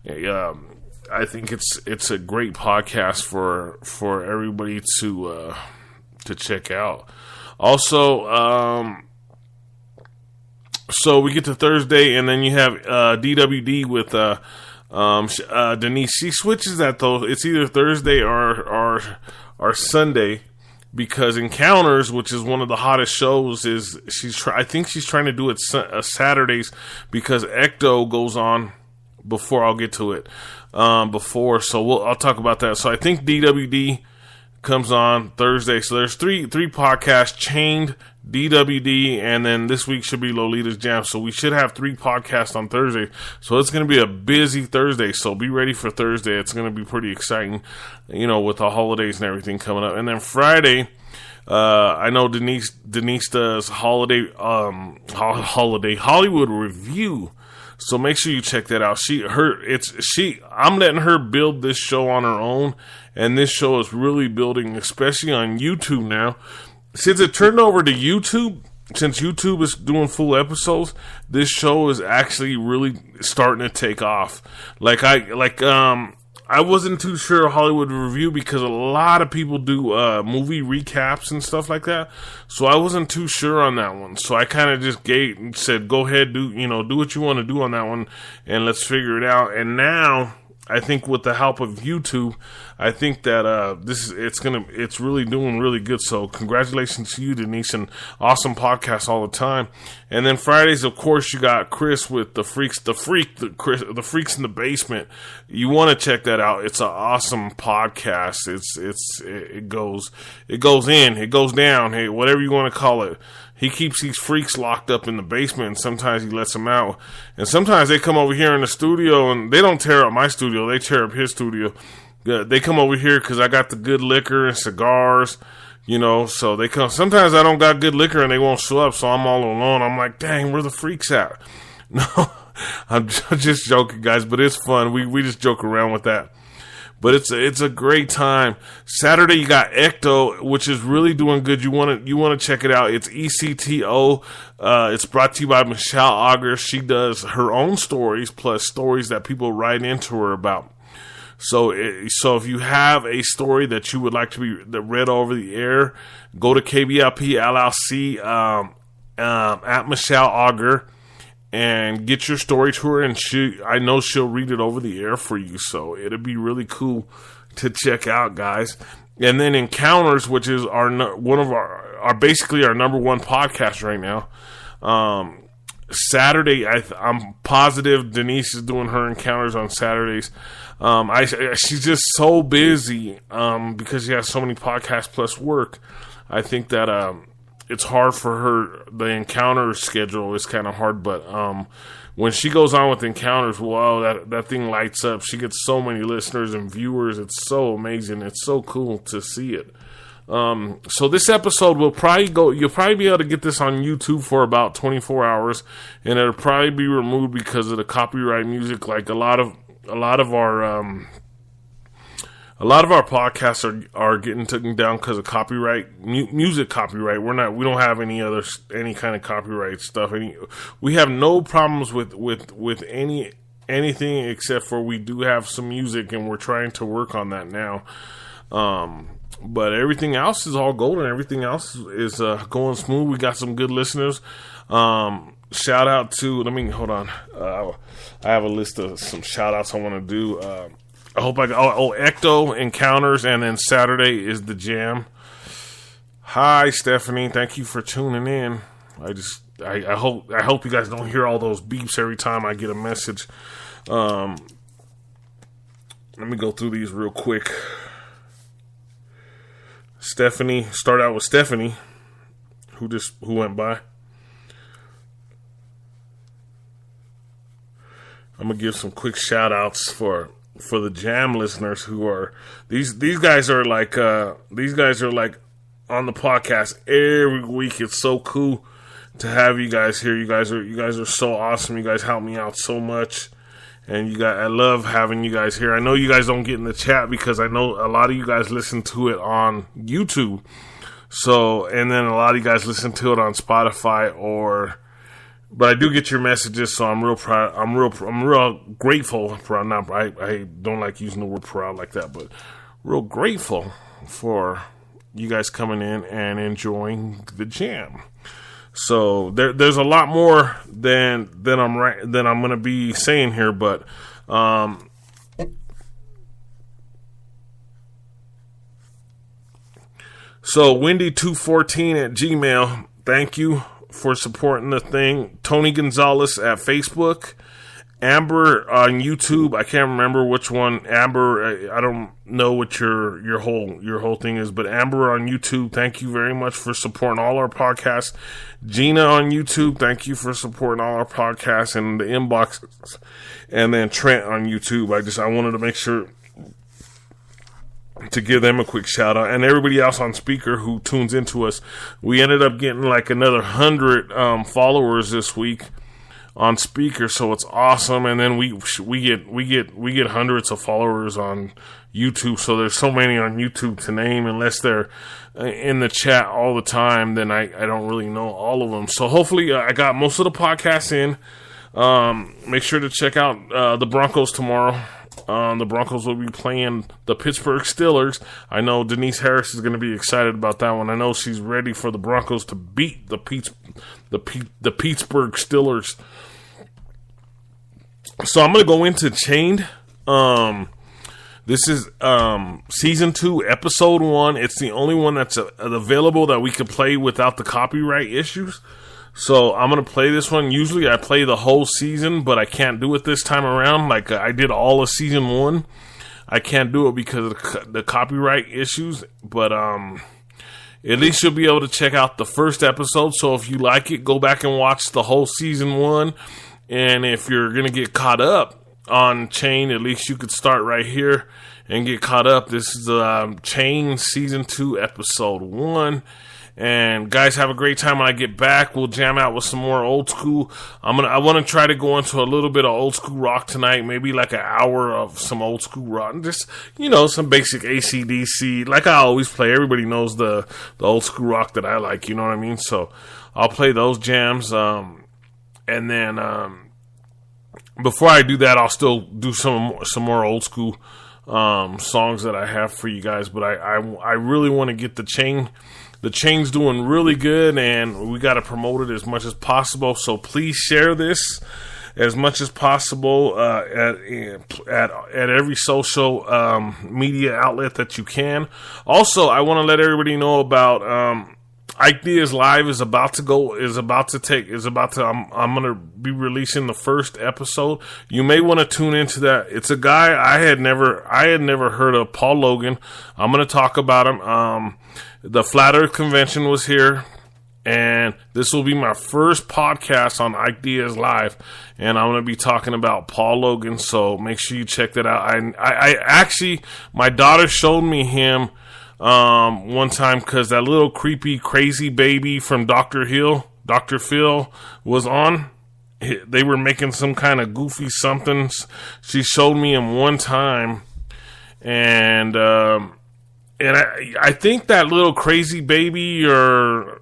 I think it's a great podcast for everybody to check out. Also, so we get to Thursday, and then you have DWD with Denise. She switches that though. It's either Thursday or Sunday, because Encounters, which is one of the hottest shows, I think she's trying to do it Saturdays because Ecto goes on before. I'll get to it before, so I'll talk about that. So I think DWD comes on Thursday. So there's three podcasts: Chained, DWD, and then this week should be Lolita's Jam. So we should have 3 podcasts on Thursday. So it's going to be a busy Thursday. So be ready for Thursday. It's going to be pretty exciting, you know, with the holidays and everything coming up. And then Friday, I know Denise does Hollywood Review. So make sure you check that out. I'm letting her build this show on her own, and this show is really building, especially on YouTube now. Since it turned over to YouTube, since YouTube is doing full episodes, this show is actually really starting to take off. I wasn't too sure of Hollywood Review because a lot of people do movie recaps and stuff like that. So I wasn't too sure on that one. So I kind of just said, go ahead, do what you want to do on that one, and let's figure it out. And now I think with the help of YouTube, I think that it's really doing really good. So congratulations to you, Denise, and awesome podcast all the time. And then Fridays, of course, you got Chris with the Freaks in the Basement. You want to check that out. It's an awesome podcast. It goes in, it goes down, hey, whatever you want to call it. He keeps these freaks locked up in the basement, and sometimes he lets them out. And sometimes they come over here in the studio, and they don't tear up my studio. They tear up his studio. They come over here because I got the good liquor and cigars, you know. So they come. Sometimes I don't got good liquor, and they won't show up, so I'm all alone. I'm like, dang, where the freaks at? No, I'm just joking, guys, but it's fun. We just joke around with that. But it's a great time. Saturday you got Ecto, which is really doing good. You want to check it out. It's ECTO. It's brought to you by Michelle Auger. She does her own stories plus stories that people write into her about. So if you have a story that you would like to be read over the air, go to Kblp Llc at Michelle Auger and get your story to her, and I know she'll read it over the air for you. So it'll be really cool to check out, guys. And then Encounters, which is basically our number one podcast right now. Saturday, I'm positive Denise is doing her encounters on Saturdays. She's just so busy because she has so many podcasts plus work. I think that it's hard for her. The encounter schedule is kind of hard, but when she goes on with encounters, wow, that thing lights up. She gets so many listeners and viewers. It's so amazing. It's so cool to see it. So this episode will you'll probably be able to get this on YouTube for about 24 hours, and it'll probably be removed because of the copyright music. Like a lot of our podcasts are getting taken down because of copyright, music copyright. We don't have any kind of copyright stuff. We have no problems with anything except for we do have some music, and we're trying to work on that now. But everything else is all golden. Everything else is going smooth. We got some good listeners. Shout out to, hold on. I have a list of some shout outs I want to do. I hope Ecto Encounters, and then Saturday is the Jam. Hi, Stephanie. Thank you for tuning in. I hope you guys don't hear all those beeps every time I get a message. Let me go through these real quick. Stephanie, start out with Stephanie, who went by. I'm gonna give some quick shout outs for the Jam listeners who are these guys are like on the podcast every week. It's so cool to have you guys here. You guys are so awesome. You guys help me out so much. And I love having you guys here. I know you guys don't get in the chat because I know a lot of you guys listen to it on YouTube. So, and then a lot of you guys listen to it on Spotify but I do get your messages. So I'm real proud. I'm real grateful for, I don't like using the word proud like that, but real grateful for you guys coming in and enjoying the Jam. So there's a lot more than I'm going to be saying here, but so Wendy214 at Gmail, thank you for supporting the thing. Tony Gonzalez at Facebook. Amber on YouTube, I can't remember which one. Amber, I don't know what your whole thing is, but Amber on YouTube, thank you very much for supporting all our podcasts. Gina on YouTube, thank you for supporting all our podcasts and the inboxes. And then Trent on YouTube, I wanted to make sure to give them a quick shout out, and everybody else on speaker who tunes into us. We ended up getting like another 100 followers this week on speaker, so it's awesome. And then we get hundreds of followers on YouTube. So there's so many on YouTube to name, unless they're in the chat all the time, then I don't really know all of them. So hopefully I got most of the podcasts in. Make sure to check out the Broncos tomorrow. The Broncos will be playing the Pittsburgh Steelers. I know Denise Harris is going to be excited about that one. I know she's ready for the Broncos to beat the Pittsburgh Steelers. So I'm going to go into Chained. This is season 2, episode 1. It's the only one that's available that we can play without the copyright issues. So I'm going to play this one. Usually I play the whole season, but I can't do it this time around. Like I did all of season 1. I can't do it because of the copyright issues. But at least you'll be able to check out the first episode. So if you like it, go back and watch the whole season 1. And if you're going to get caught up on Chain, at least you could start right here and get caught up. This is Chain season 2, episode 1. And guys, have a great time. When I get back, we'll jam out with some more old school. I want to try to go into a little bit of old school rock tonight, maybe like an hour of some old school rock, just some basic AC/DC. Like I always play. Everybody knows the old school rock that I like. You know what I mean? So I'll play those jams. And then before I do that, I'll still do some more old school songs that I have for you guys. But I really want to get the Chain. The Chain's doing really good, and we got to promote it as much as possible. So please share this as much as possible at every social media outlet that you can. Also, I want to let everybody know about Ike Diaz Live is about to I'm going to be releasing the first episode. You may want to tune into that. It's a guy I had never heard of, Paul Logan. I'm going to talk about him. The Flat Earth Convention was here, and this will be my first podcast on Ike Diaz Live, and I'm going to be talking about Paul Logan, so make sure you check that out. I actually, my daughter showed me him one time, because that little creepy crazy baby from Dr. Phil was on. They were making some kind of goofy somethings. She showed me him one time, and I think that little crazy baby or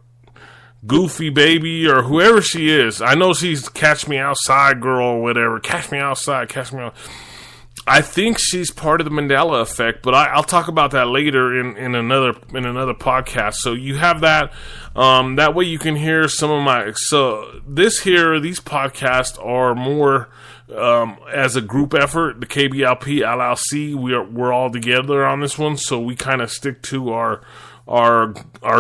goofy baby or whoever she is, I know she's Catch Me Outside girl or whatever. Catch Me Outside, Catch Me Out. I think she's part of the Mandela effect, but I'll talk about that later in another podcast. So you have that. That way you can hear some of my. So these podcasts are more as a group effort. The Kblp Llc, we're all together on this one, so we kind of stick to our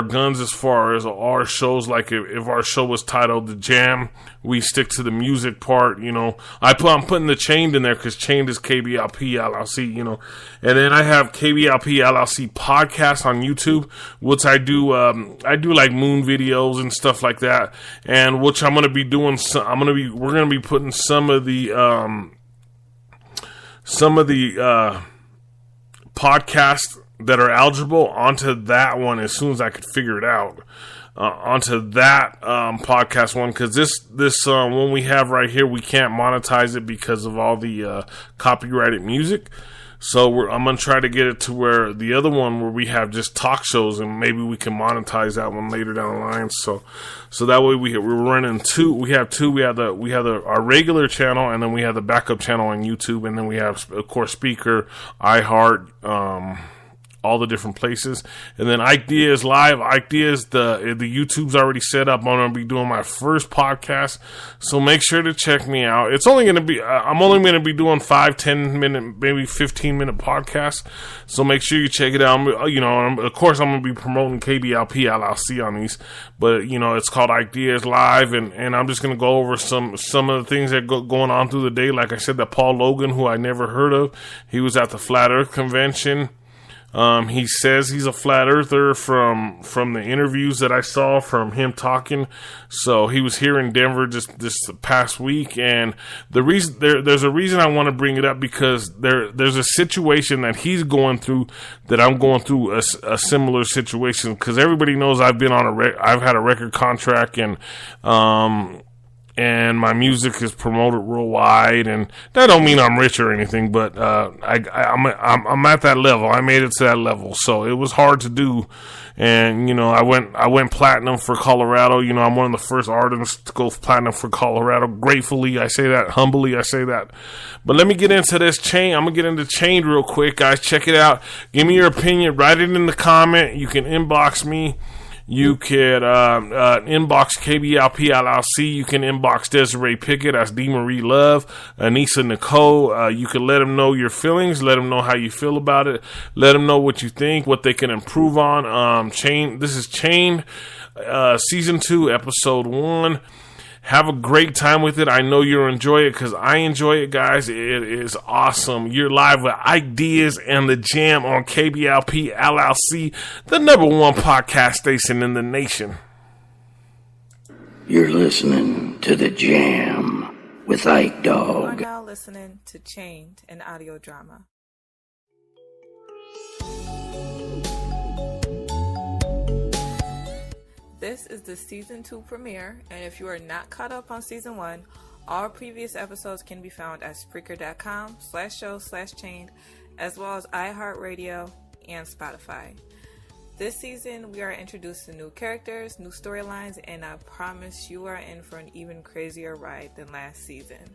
guns as far as our shows. Like if our show was titled The Jam, we stick to the music part, you know. I'm putting the Chained in there because Chained is Kblp Llc, you know. And then I have Kblp Llc podcast on YouTube, which I do like moon videos and stuff like that, and which I'm gonna be doing. We're gonna be putting some of the podcasts that are eligible onto that one as soon as I could figure it out. Onto that podcast one, because this one we have right here, we can't monetize it because of all the copyrighted music. So I'm gonna try to get it to where the other one where we have just talk shows, and maybe we can monetize that one later down the line. So that way we're running two. We have our regular channel, and then we have the backup channel on YouTube, and then we have, of course, Speaker, iHeart, all the different places. And then Ike Diaz Live. Ike Diaz, the YouTube's already set up. I'm going to be doing my first podcast, so make sure to check me out. It's only going to be, I'm only going to be doing 5, 10 minute, maybe 15 minute podcasts, so make sure you check it out. Of course, I'm going to be promoting Kblp Llc on these, but, it's called Ike Diaz Live, and I'm just going to go over some of the things that going on through the day. Like I said, that Paul Logan, who I never heard of, he was at the Flat Earth Convention. He says he's a flat earther from the interviews that I saw from him talking. So he was here in Denver just this past week, and the reason there's a reason I want to bring it up, because there's a situation that he's going through that I'm going through a similar situation, because everybody knows I've been I've had a record contract, and my music is promoted worldwide, and that don't mean I'm rich or anything, but I'm at that level. I made it to that level, so it was hard to do. And I went platinum for Colorado. I'm one of the first artists to go platinum for Colorado. Gratefully, I say that. Humbly, I say that. But let me get into this Chain. I'm gonna get into Chained real quick, guys. Check it out. Give me your opinion. Write it in the comment. You can inbox me. You can inbox Kblp Llc. You can inbox Desiree Pickett. That's D. Marie Love. Anissa Nicole. You can let them know your feelings. Let them know how you feel about it. Let them know what you think, what they can improve on. This is Chained, Season 2, Episode 1. Have a great time with it. I know you'll enjoy it, because I enjoy it, guys. It is awesome. You're live with Ike Diaz and The Jam on Kblp Llc, the #1 podcast station in the nation. You're listening to The Jam with Ike Dog. You are now listening to Chained, an audio drama. This is the Season 2 premiere, and if you are not caught up on Season 1, all previous episodes can be found at Spreaker.com/show/chained, as well as iHeartRadio and Spotify. This season, we are introducing new characters, new storylines, and I promise you are in for an even crazier ride than last season.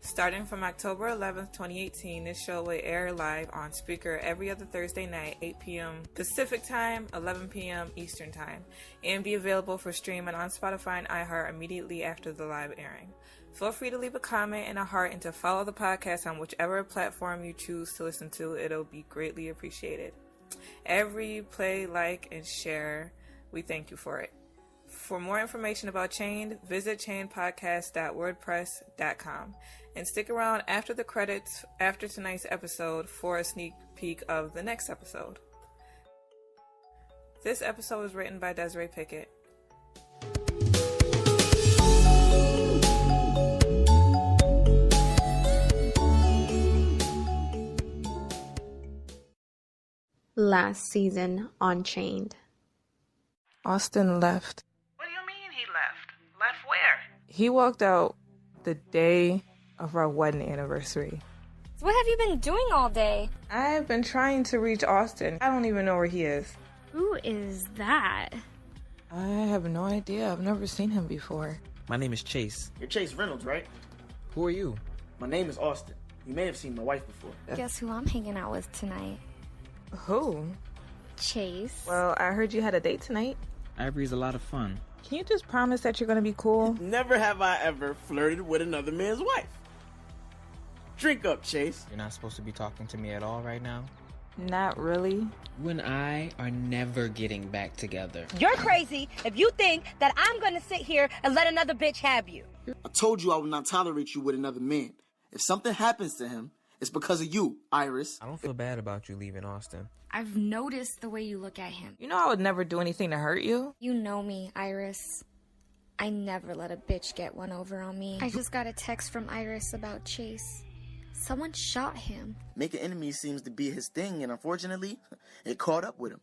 Starting from October 11th, 2018, this show will air live on Spreaker every other Thursday night, 8 p.m. Pacific Time, 11 p.m. Eastern Time, and be available for streaming on Spotify and iHeart immediately after the live airing. Feel free to leave a comment and a heart, and to follow the podcast on whichever platform you choose to listen to. It'll be greatly appreciated. Every play, like, and share We thank you for it. For more information about Chained, visit chainedpodcast.wordpress.com and stick around after the credits after tonight's episode for a sneak peek of the next episode. This episode was written by Desiree Pickett. Last season on Chained. Austin left. What do you mean he left? Left where? He walked out the day of our wedding anniversary. So what have you been doing all day? I've been trying to reach Austin. I don't even know where he is. Who is that? I have no idea. I've never seen him before. My name is Chase. You're Chase Reynolds, right? Who are you? My name is Austin. You may have seen my wife before. Guess who I'm hanging out with tonight? Who? Chase. Well, I heard you had a date tonight. Ivory's a lot of fun. Can you just promise that you're gonna be cool? Never have I ever flirted with another man's wife. Drink up, Chase. You're not supposed to be talking to me at all right now? Not really. You and I are never getting back together. You're crazy if you think that I'm gonna sit here and let another bitch have you. I told you I would not tolerate you with another man. If something happens to him, it's because of you, Iris. I don't feel bad about you leaving Austin. I've noticed the way you look at him. You know I would never do anything to hurt you. You know me, Iris. I never let a bitch get one over on me. I just got a text from Iris about Chase. Someone shot him. Making enemies seems to be his thing, and unfortunately, it caught up with him.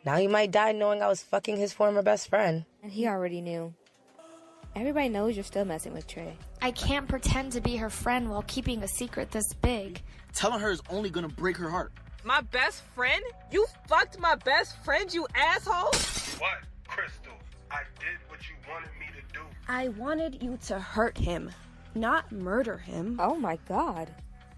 Now he might die knowing I was fucking his former best friend. And he already knew. Everybody knows you're still messing with Trey. I can't pretend to be her friend while keeping a secret this big. Telling her is only gonna break her heart. My best friend? You fucked my best friend, you asshole? What, Crystal? I did what you wanted me to do. I wanted you to hurt him, not murder him. Oh my god.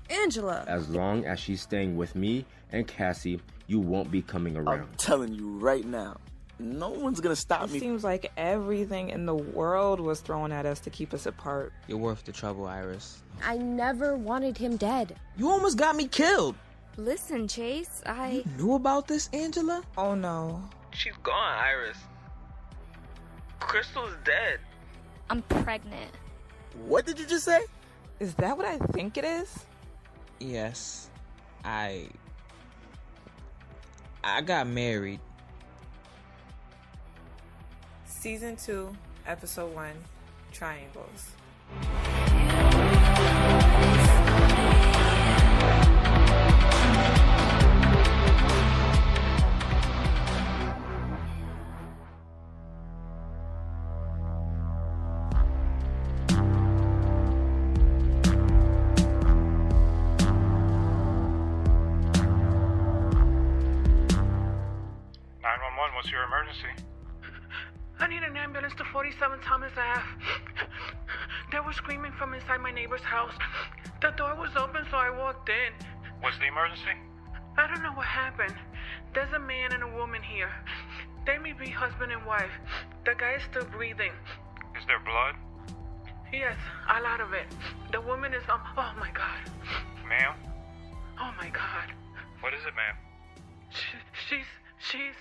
Angela! As long as she's staying with me and Cassie, you won't be coming around. I'm telling you right now, no one's gonna stop me. It seems like everything in the world was thrown at us to keep us apart. You're worth the trouble, Iris. I never wanted him dead. You almost got me killed. Listen, Chase, You knew about this, Angela? Oh no. She's gone, Iris. Crystal's dead. I'm pregnant. What did you just say? Is that what I think it is? Yes. I got married. Season 2, Episode 1, Triangles. What's your emergency? I need an ambulance to 47 Thomas Ave. They were screaming from inside my neighbor's house. The door was open, so I walked in. What's the emergency? I don't know what happened. There's a man and a woman here. They may be husband and wife. The guy is still breathing. Is there blood? Yes, a lot of it. The woman is, oh my God. Ma'am? Oh my God. What is it, ma'am? She's...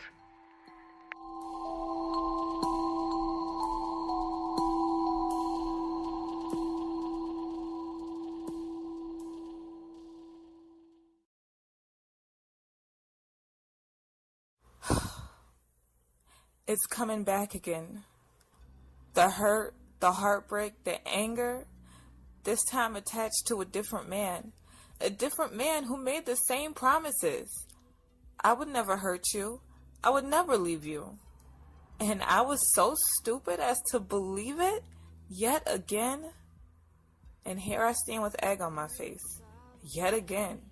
It's coming back again. The hurt, the heartbreak, the anger, this time attached to a different man. A different man who made the same promises. I would never hurt you. I would never leave you. And I was so stupid as to believe it yet again. And here I stand with egg on my face. Yet again.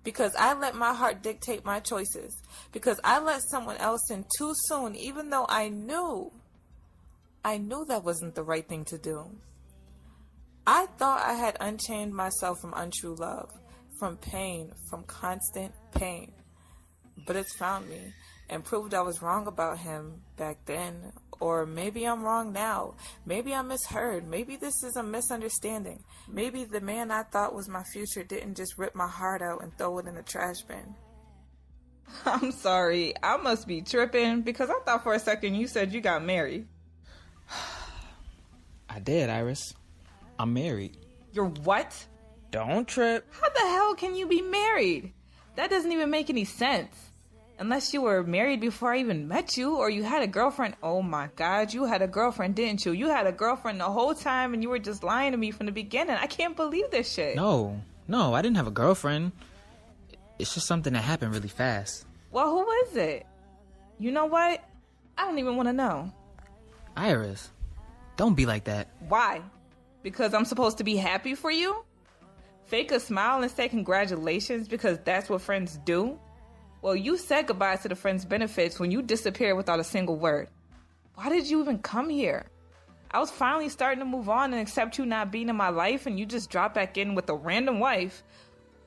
Because I let my heart dictate my choices. Because I let someone else in too soon, even though I knew that wasn't the right thing to do. I thought I had unchained myself from untrue love, from pain, from constant pain. But it's found me and proved I was wrong about him back then. Or maybe I'm wrong now. Maybe I misheard. Maybe this is a misunderstanding. Maybe the man I thought was my future didn't just rip my heart out and throw it in the trash bin. I'm sorry. I must be tripping because I thought for a second you said you got married. I did, Iris. I'm married. You're what? Don't trip. How the hell can you be married? That doesn't even make any sense. Unless you were married before I even met you, or you had a girlfriend. Oh my God, you had a girlfriend, didn't you? You had a girlfriend the whole time and you were just lying to me from the beginning. I can't believe this shit. No, I didn't have a girlfriend. It's just something that happened really fast. Well, who is it? You know what? I don't even want to know. Iris, don't be like that. Why? Because I'm supposed to be happy for you? Fake a smile and say congratulations because that's what friends do? Well, you said goodbye to the friends' benefits when you disappeared without a single word. Why did you even come here? I was finally starting to move on and accept you not being in my life, and you just dropped back in with a random wife.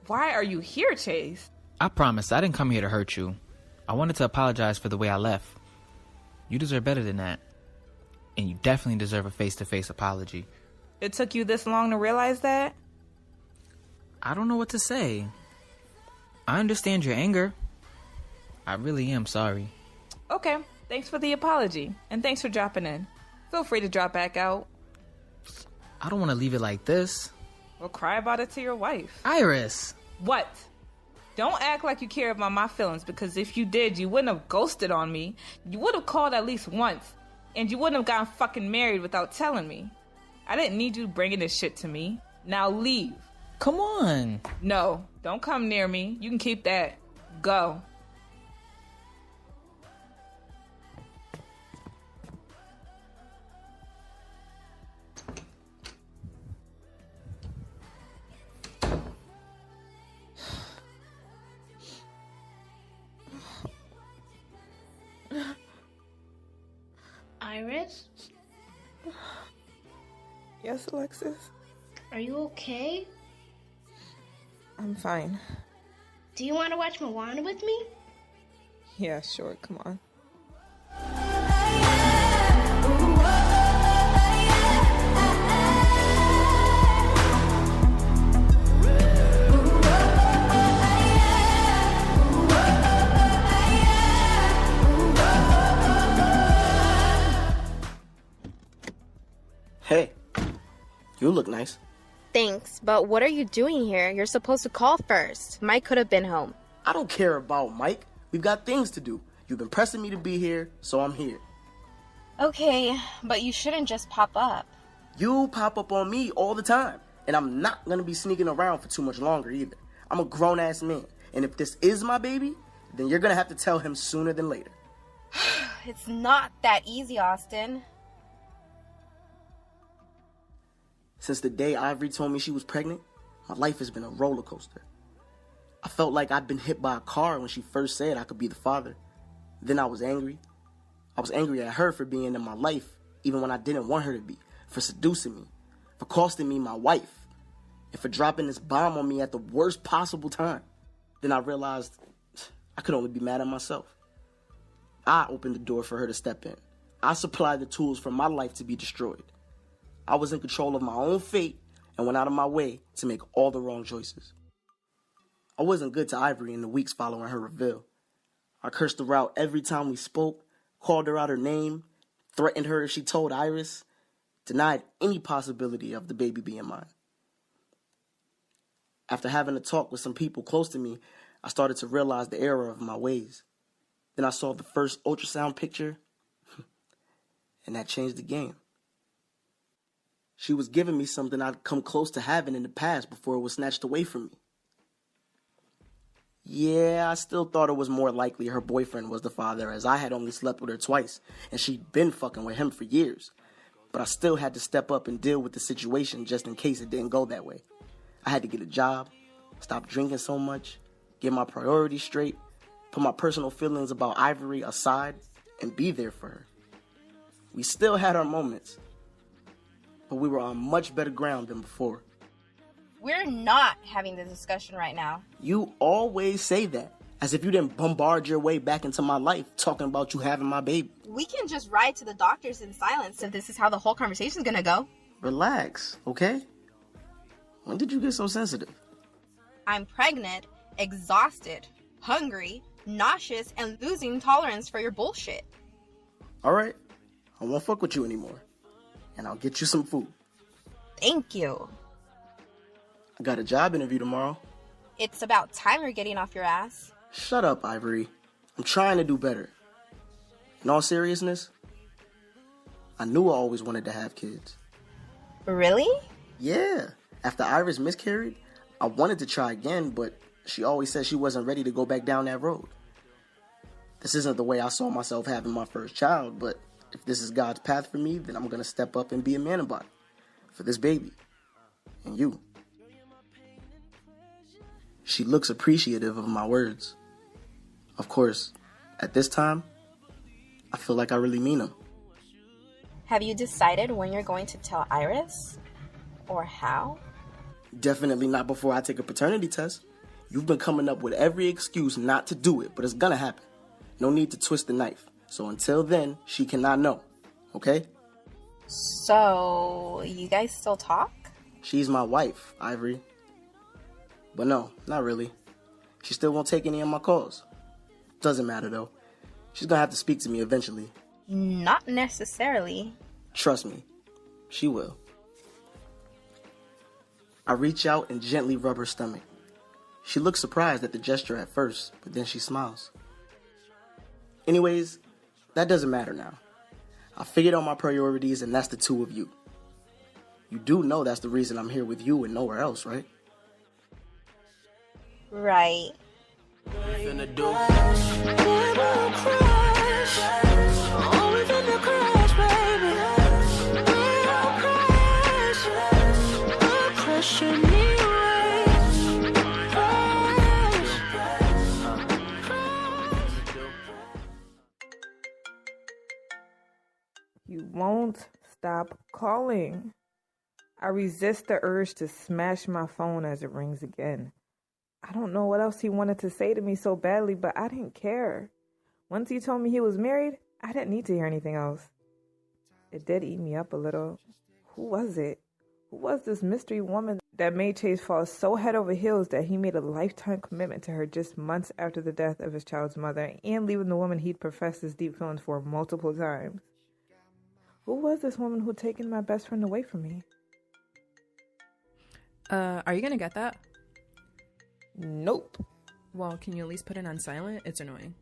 Why are you here, Chase? I promise I didn't come here to hurt you. I wanted to apologize for the way I left. You deserve better than that. And you definitely deserve a face-to-face apology. It took you this long to realize that? I don't know what to say. I understand your anger. I really am sorry. Okay, thanks for the apology. And thanks for dropping in. Feel free to drop back out. I don't want to leave it like this. Or cry about it to your wife. Iris! What? Don't act like you care about my feelings, because if you did, you wouldn't have ghosted on me. You would have called at least once. And you wouldn't have gotten fucking married without telling me. I didn't need you bringing this shit to me. Now leave. Come on. No, don't come near me. You can keep that. Go. Iris? Yes, Alexis? Are you okay? I'm fine. Do you want to watch Moana with me? Yeah, sure. Come on. Hey, you look nice. Thanks, but what are you doing here? You're supposed to call first. Mike could have been home. I don't care about Mike. We've got things to do. You've been pressing me to be here, so I'm here. Okay, but you shouldn't just pop up. You pop up on me all the time, and I'm not gonna be sneaking around for too much longer either. I'm a grown-ass man, and if this is my baby, then you're gonna have to tell him sooner than later. It's not that easy, Austin. Since the day Ivory told me she was pregnant, my life has been a roller coaster. I felt like I'd been hit by a car when she first said I could be the father. Then I was angry. I was angry at her for being in my life, even when I didn't want her to be, for seducing me, for costing me my wife, and for dropping this bomb on me at the worst possible time. Then I realized I could only be mad at myself. I opened the door for her to step in. I supplied the tools for my life to be destroyed. I was in control of my own fate and went out of my way to make all the wrong choices. I wasn't good to Ivory in the weeks following her reveal. I cursed her out every time we spoke, called her out her name, threatened her if she told Iris, denied any possibility of the baby being mine. After having a talk with some people close to me, I started to realize the error of my ways. Then I saw the first ultrasound picture, and that changed the game. She was giving me something I'd come close to having in the past before it was snatched away from me. Yeah, I still thought it was more likely her boyfriend was the father, as I had only slept with her twice, and she'd been fucking with him for years. But I still had to step up and deal with the situation just in case it didn't go that way. I had to get a job, stop drinking so much, get my priorities straight, put my personal feelings about Ivory aside, and be there for her. We still had our moments, but we were on much better ground than before. We're not having this discussion right now. You always say that, as if you didn't bombard your way back into my life talking about you having my baby. We can just ride to the doctors in silence if this is how the whole conversation's gonna go. Relax, okay? When did you get so sensitive? I'm pregnant, exhausted, hungry, nauseous, and losing tolerance for your bullshit. Alright, I won't fuck with you anymore. And I'll get you some food. Thank you. I got a job interview tomorrow. It's about time you're getting off your ass. Shut up, Ivory. I'm trying to do better. In all seriousness, I knew I always wanted to have kids. Really? Yeah. After Iris miscarried, I wanted to try again, but she always said she wasn't ready to go back down that road. This isn't the way I saw myself having my first child, but if this is God's path for me, then I'm going to step up and be a man about it. For this baby. And you. She looks appreciative of my words. Of course, at this time, I feel like I really mean them. Have you decided when you're going to tell Iris? Or how? Definitely not before I take a paternity test. You've been coming up with every excuse not to do it, but it's gonna happen. No need to twist the knife. So until then, she cannot know. Okay? So, you guys still talk? She's my wife, Ivory. But no, not really. She still won't take any of my calls. Doesn't matter though. She's gonna have to speak to me eventually. Not necessarily. Trust me, she will. I reach out and gently rub her stomach. She looks surprised at the gesture at first, but then she smiles. Anyways, that doesn't matter now. I figured out my priorities, and that's the two of you. You do know that's the reason I'm here with you and nowhere else, right? Right. You won't stop calling. I resist the urge to smash my phone as it rings again. I don't know what else he wanted to say to me so badly, but I didn't care. Once he told me he was married, I didn't need to hear anything else. It did eat me up a little. Who was it? Who was this mystery woman that made Chase fall so head over heels that he made a lifetime commitment to her just months after the death of his child's mother and leaving the woman he'd professed his deep feelings for multiple times? Who was this woman who'd taken my best friend away from me? Are you gonna get that? Nope. Well, can you at least put it on silent? It's annoying.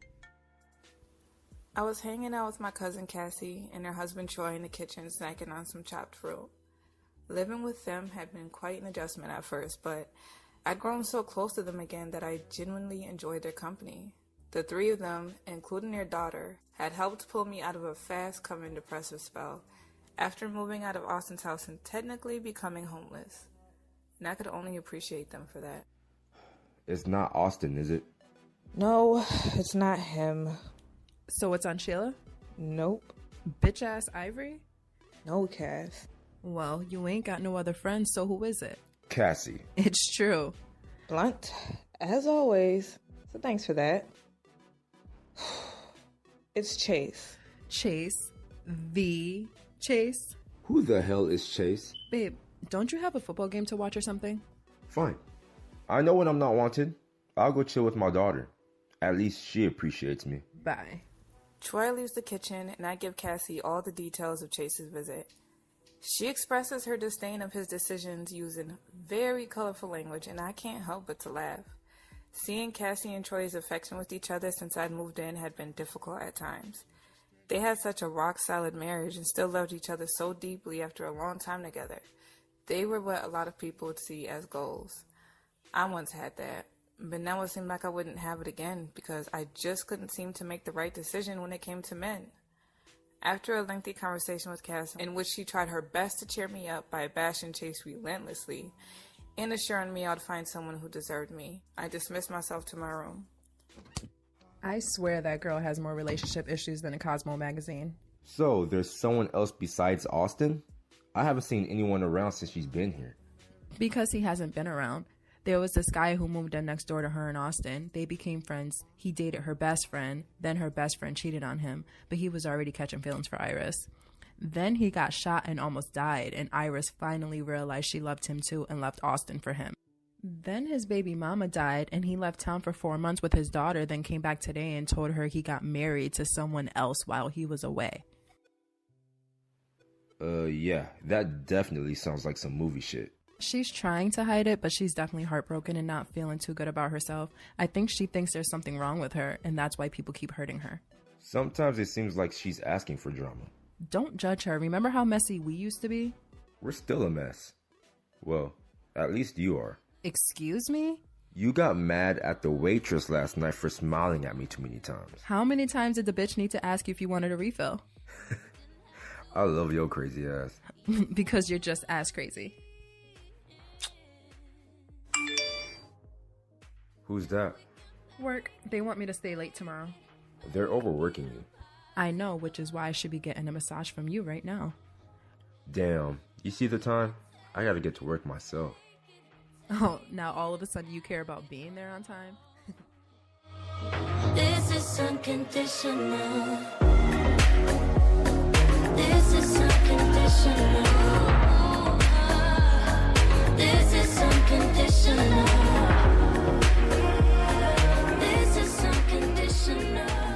I was hanging out with my cousin Cassie and her husband Troy in the kitchen snacking on some chopped fruit. Living with them had been quite an adjustment at first, but I'd grown so close to them again that I genuinely enjoyed their company. The three of them, including their daughter, had helped pull me out of a fast-coming depressive spell after moving out of Austin's house and technically becoming homeless. And I could only appreciate them for that. It's not Austin, is it? No, it's not him. So it's on Sheila? Nope. Bitch-ass Ivory? No, Cass. Well, you ain't got no other friends, so who is it? Cassie. It's true. Blunt, as always. So thanks for that. It's Chase. Chase? The Chase? Who the hell is Chase? Babe, don't you have a football game to watch or something? Fine. I know when I'm not wanted. I'll go chill with my daughter. At least she appreciates me. Bye. Troy leaves the kitchen, and I give Cassie all the details of Chase's visit. She expresses her disdain of his decisions using very colorful language, and I can't help but to laugh. Seeing Cassie and Troy's affection with each other since I'd moved in had been difficult at times. They had such a rock-solid marriage and still loved each other so deeply after a long time together. They were what a lot of people would see as goals. I once had that, but now it seemed like I wouldn't have it again because I just couldn't seem to make the right decision when it came to men. After a lengthy conversation with Cass, in which she tried her best to cheer me up by bashing Chase relentlessly and assuring me I'd find someone who deserved me, I dismissed myself to my room. I swear that girl has more relationship issues than a Cosmo magazine. So, there's someone else besides Austin? I haven't seen anyone around since she's been here. Because he hasn't been around. There was this guy who moved in next door to her in Austin. They became friends. He dated her best friend. Then her best friend cheated on him, but he was already catching feelings for Iris. Then he got shot and almost died, and Iris finally realized she loved him too and left Austin for him. Then his baby mama died and he left town for 4 months with his daughter, then came back today and told her he got married to someone else while he was away. Yeah, that definitely sounds like some movie shit. She's trying to hide it, but she's definitely heartbroken and not feeling too good about herself. I think she thinks there's something wrong with her, and that's why people keep hurting her. Sometimes it seems like she's asking for drama. Don't judge her. Remember how messy we used to be? We're still a mess. Well, at least you are. Excuse me? You got mad at the waitress last night for smiling at me too many times. How many times did the bitch need to ask you if you wanted a refill? I love your crazy ass. Because you're just ass crazy. Who's that? Work. They want me to stay late tomorrow. They're overworking you. I know, which is why I should be getting a massage from you right now. Damn, you see the time? I gotta get to work myself. Oh, now all of a sudden you care about being there on time? This is unconditional. This is unconditional. This is unconditional. This is unconditional.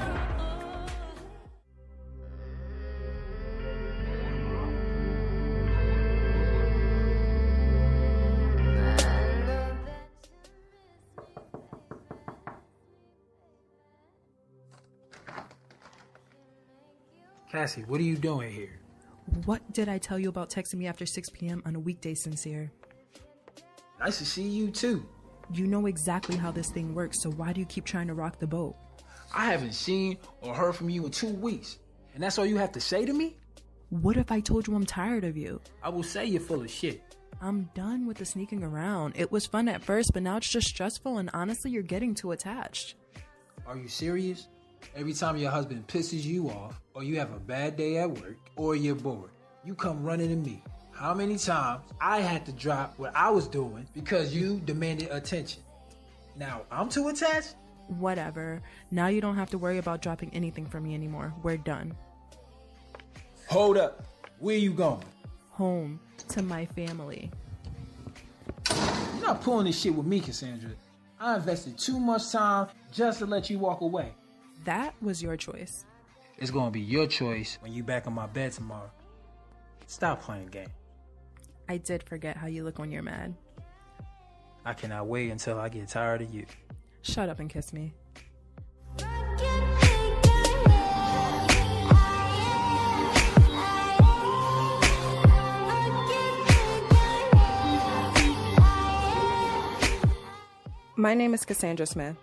Cassie, what are you doing here? What did I tell you about texting me after 6 p.m. on a weekday, Sincere? Nice to see you too. You know exactly how this thing works, so why do you keep trying to rock the boat? I haven't seen or heard from you in 2 weeks, and that's all you have to say to me? What if I told you I'm tired of you? I will say you're full of shit. I'm done with the sneaking around. It was fun at first, but now it's just stressful, and honestly, you're getting too attached. Are you serious? Every time your husband pisses you off, or you have a bad day at work, or you're bored, you come running to me. How many times I had to drop what I was doing because you demanded attention? Now I'm too attached? Whatever. Now you don't have to worry about dropping anything from me anymore. We're done. Hold up. Where you going? Home. To my family. You're not pulling this shit with me, Cassandra. I invested too much time just to let you walk away. That was your choice. It's gonna be your choice when you back on my bed tomorrow. Stop playing games. I did forget how you look when you're mad. I cannot wait until I get tired of you. Shut up and kiss me. My name is Cassandra Smith.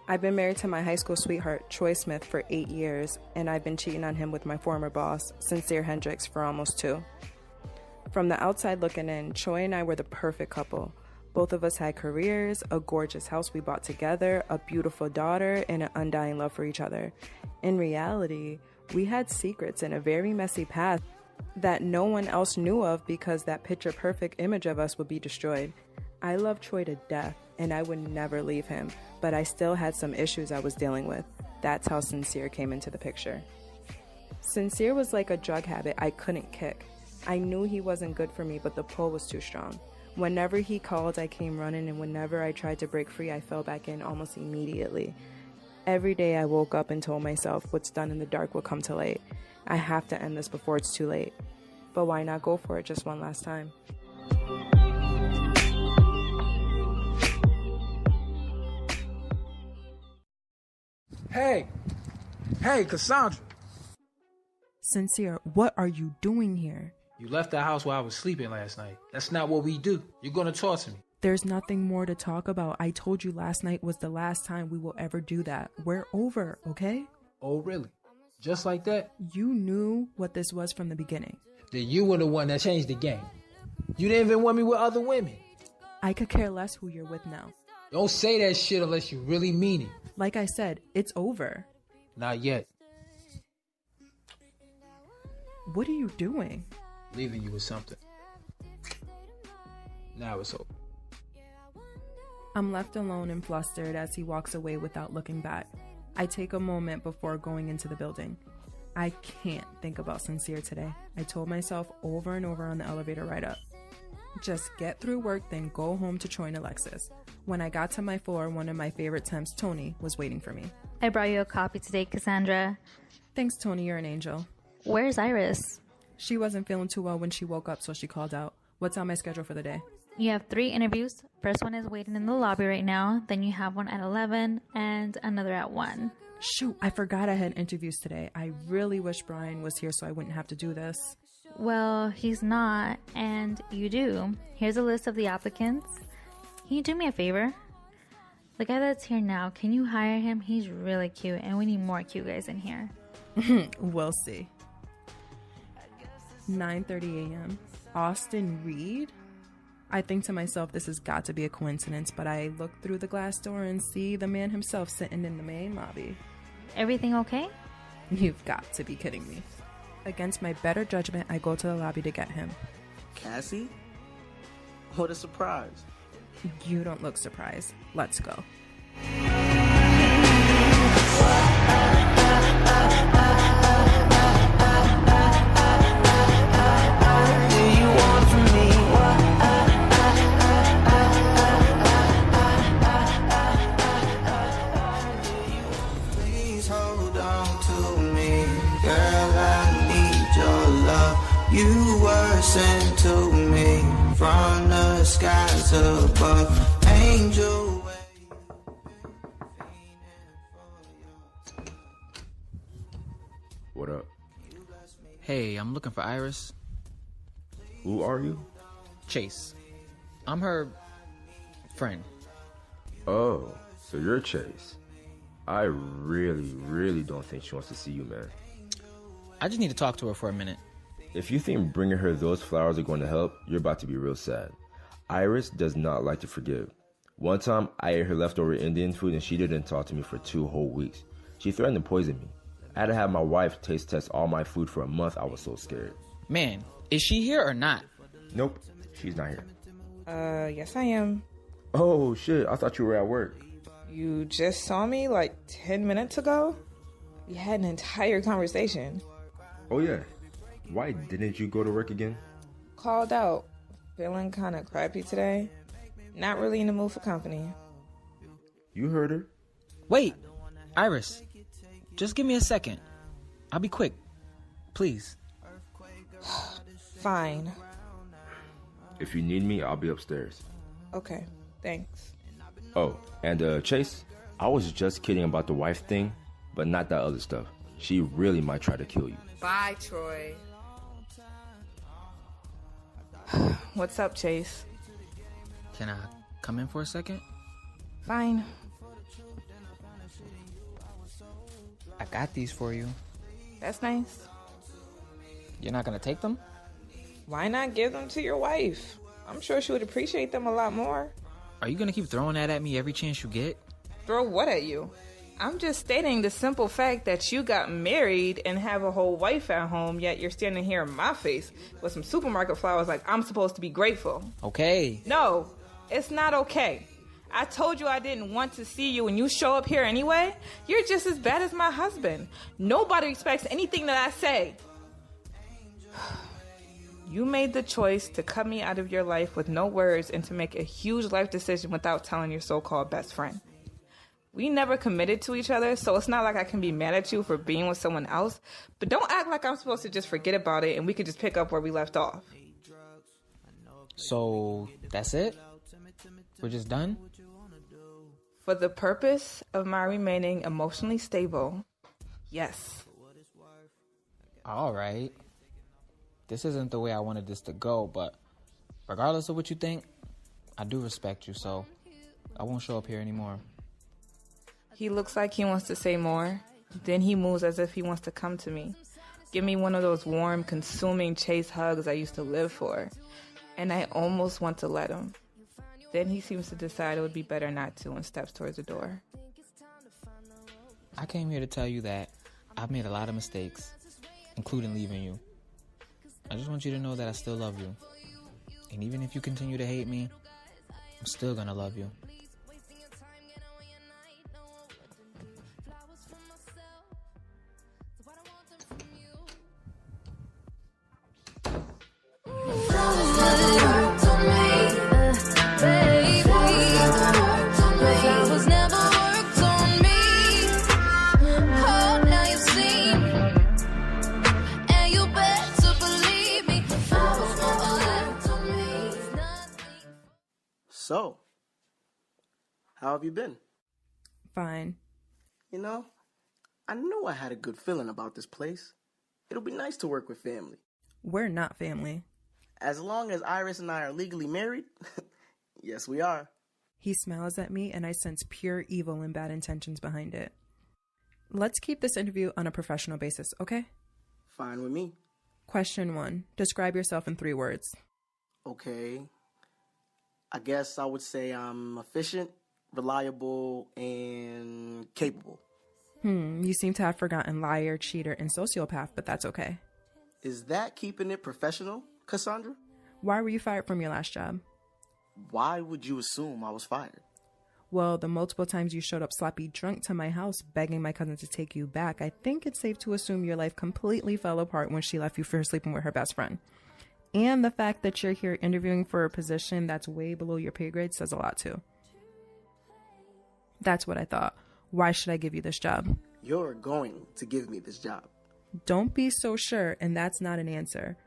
I've been married to my high school sweetheart, Troy Smith, for 8 years, and I've been cheating on him with my former boss, Sincere Hendricks, for almost 2. From the outside looking in, Troy and I were the perfect couple. Both of us had careers, a gorgeous house we bought together, a beautiful daughter, and an undying love for each other. In reality, we had secrets and a very messy past that no one else knew of because that picture-perfect image of us would be destroyed. I love Troy to death, and I would never leave him, but I still had some issues I was dealing with. That's how Sincere came into the picture. Sincere was like a drug habit I couldn't kick. I knew he wasn't good for me, but the pull was too strong. Whenever he called, I came running, and whenever I tried to break free, I fell back in almost immediately. Every day I woke up and told myself what's done in the dark will come to light. I have to end this before it's too late. But why not go for it just one last time? Hey, Cassandra. Sincere, what are you doing here? You left the house while I was sleeping last night. That's not what we do. You're gonna talk to me. There's nothing more to talk about. I told you last night was the last time we will ever do that. We're over, okay? Oh, really? Just like that? You knew what this was from the beginning. Then you were the one that changed the game. You didn't even want me with other women. I could care less who you're with now. Don't say that shit unless you really mean it. Like I said, it's over. Not yet. What are you doing? Leaving you with something. Now it's over. I'm left alone and flustered as he walks away without looking back. I take a moment before going into the building. I can't think about Sincere today. I told myself over and over on the elevator ride up. Just get through work, then go home to Troy and Alexis. When I got to my floor, one of my favorite temps, Tony, was waiting for me. I brought you a coffee today, Cassandra. Thanks, Tony. You're an angel. Where's Iris? She wasn't feeling too well when she woke up, so she called out. What's on my schedule for the day? You have 3 interviews. First one is waiting in the lobby right now. Then you have one at 11 and another at 1. Shoot, I forgot I had interviews today. I really wish Brian was here so I wouldn't have to do this. Well, he's not, and you do. Here's a list of the applicants. Can you do me a favor? The guy that's here now, can you hire him? He's really cute, and we need more cute guys in here. We'll see. 9:30 a.m. Austin Reed? I think to myself, this has got to be a coincidence, but I look through the glass door and see the man himself sitting in the main lobby. Everything okay? You've got to be kidding me. Against my better judgment, I go to the lobby to get him. Cassie? What a surprise. You don't look surprised. Let's go. Please hold on to me, girl, I need your love. You were sent to me from the skies above, angel. What up? Hey, I'm looking for Iris. Who are you? Chase. I'm her friend. Oh, so you're Chase. I really don't think she wants to see you, man. I just need to talk to her for a minute. If you think bringing her those flowers are going to help, you're about to be real sad. Iris does not like to forgive. One time, I ate her leftover Indian food and she didn't talk to me for 2 whole weeks. She threatened to poison me. I had to have my wife taste test all my food for a month. I was so scared. Man, is she here or not? Nope, she's not here. Yes I am. Oh shit, I thought you were at work. You just saw me like 10 minutes ago? We had an entire conversation. Oh yeah, why didn't you go to work again? Called out. Feeling kind of crappy today. Not really in the mood for company. You heard her. Wait, Iris, just give me a second. I'll be quick. Please. Fine. If you need me, I'll be upstairs. Okay, thanks. Oh, and Chase, I was just kidding about the wife thing, but not that other stuff. She really might try to kill you. Bye, Troy. What's up, Chase? Can I come in for a second? Fine. I got these for you. That's nice. You're not gonna take them? Why not give them to your wife? I'm sure she would appreciate them a lot more. Are you gonna keep throwing that at me every chance you get? Throw what at you? I'm just stating the simple fact that you got married and have a whole wife at home, yet you're standing here in my face with some supermarket flowers like I'm supposed to be grateful. Okay. No, it's not okay. I told you I didn't want to see you and you show up here anyway. You're just as bad as my husband. Nobody respects anything that I say. You made the choice to cut me out of your life with no words and to make a huge life decision without telling your so-called best friend. We never committed to each other, so it's not like I can be mad at you for being with someone else, but don't act like I'm supposed to just forget about it and we could just pick up where we left off. So, that's it? We're just done? For the purpose of my remaining emotionally stable, yes. Alright. This isn't the way I wanted this to go, but regardless of what you think, I do respect you, so I won't show up here anymore. He looks like he wants to say more. Then he moves as if he wants to come to me. Give me one of those warm, consuming Chase hugs I used to live for. And I almost want to let him. Then he seems to decide it would be better not to and steps towards the door. I came here to tell you that I've made a lot of mistakes, including leaving you. I just want you to know that I still love you. And even if you continue to hate me, I'm still gonna love you. So, how have you been? Fine. You know, I knew I had a good feeling about this place. It'll be nice to work with family. We're not family. As long as Iris and I are legally married, yes, we are. He smiles at me, and I sense pure evil and bad intentions behind it. Let's keep this interview on a professional basis, okay? Fine with me. Question 1. Describe yourself in 3 words. Okay. I guess I would say I'm efficient, reliable, and capable. You seem to have forgotten liar, cheater, and sociopath, but that's okay. Is that keeping it professional, Cassandra? Why were you fired from your last job? Why would you assume I was fired? Well, the multiple times you showed up sloppy drunk to my house begging my cousin to take you back, I think it's safe to assume your life completely fell apart when she left you for sleeping with her best friend. And the fact that you're here interviewing for a position that's way below your pay grade says a lot too. That's what I thought. Why should I give you this job? You're going to give me this job. Don't be so sure, and that's not an answer.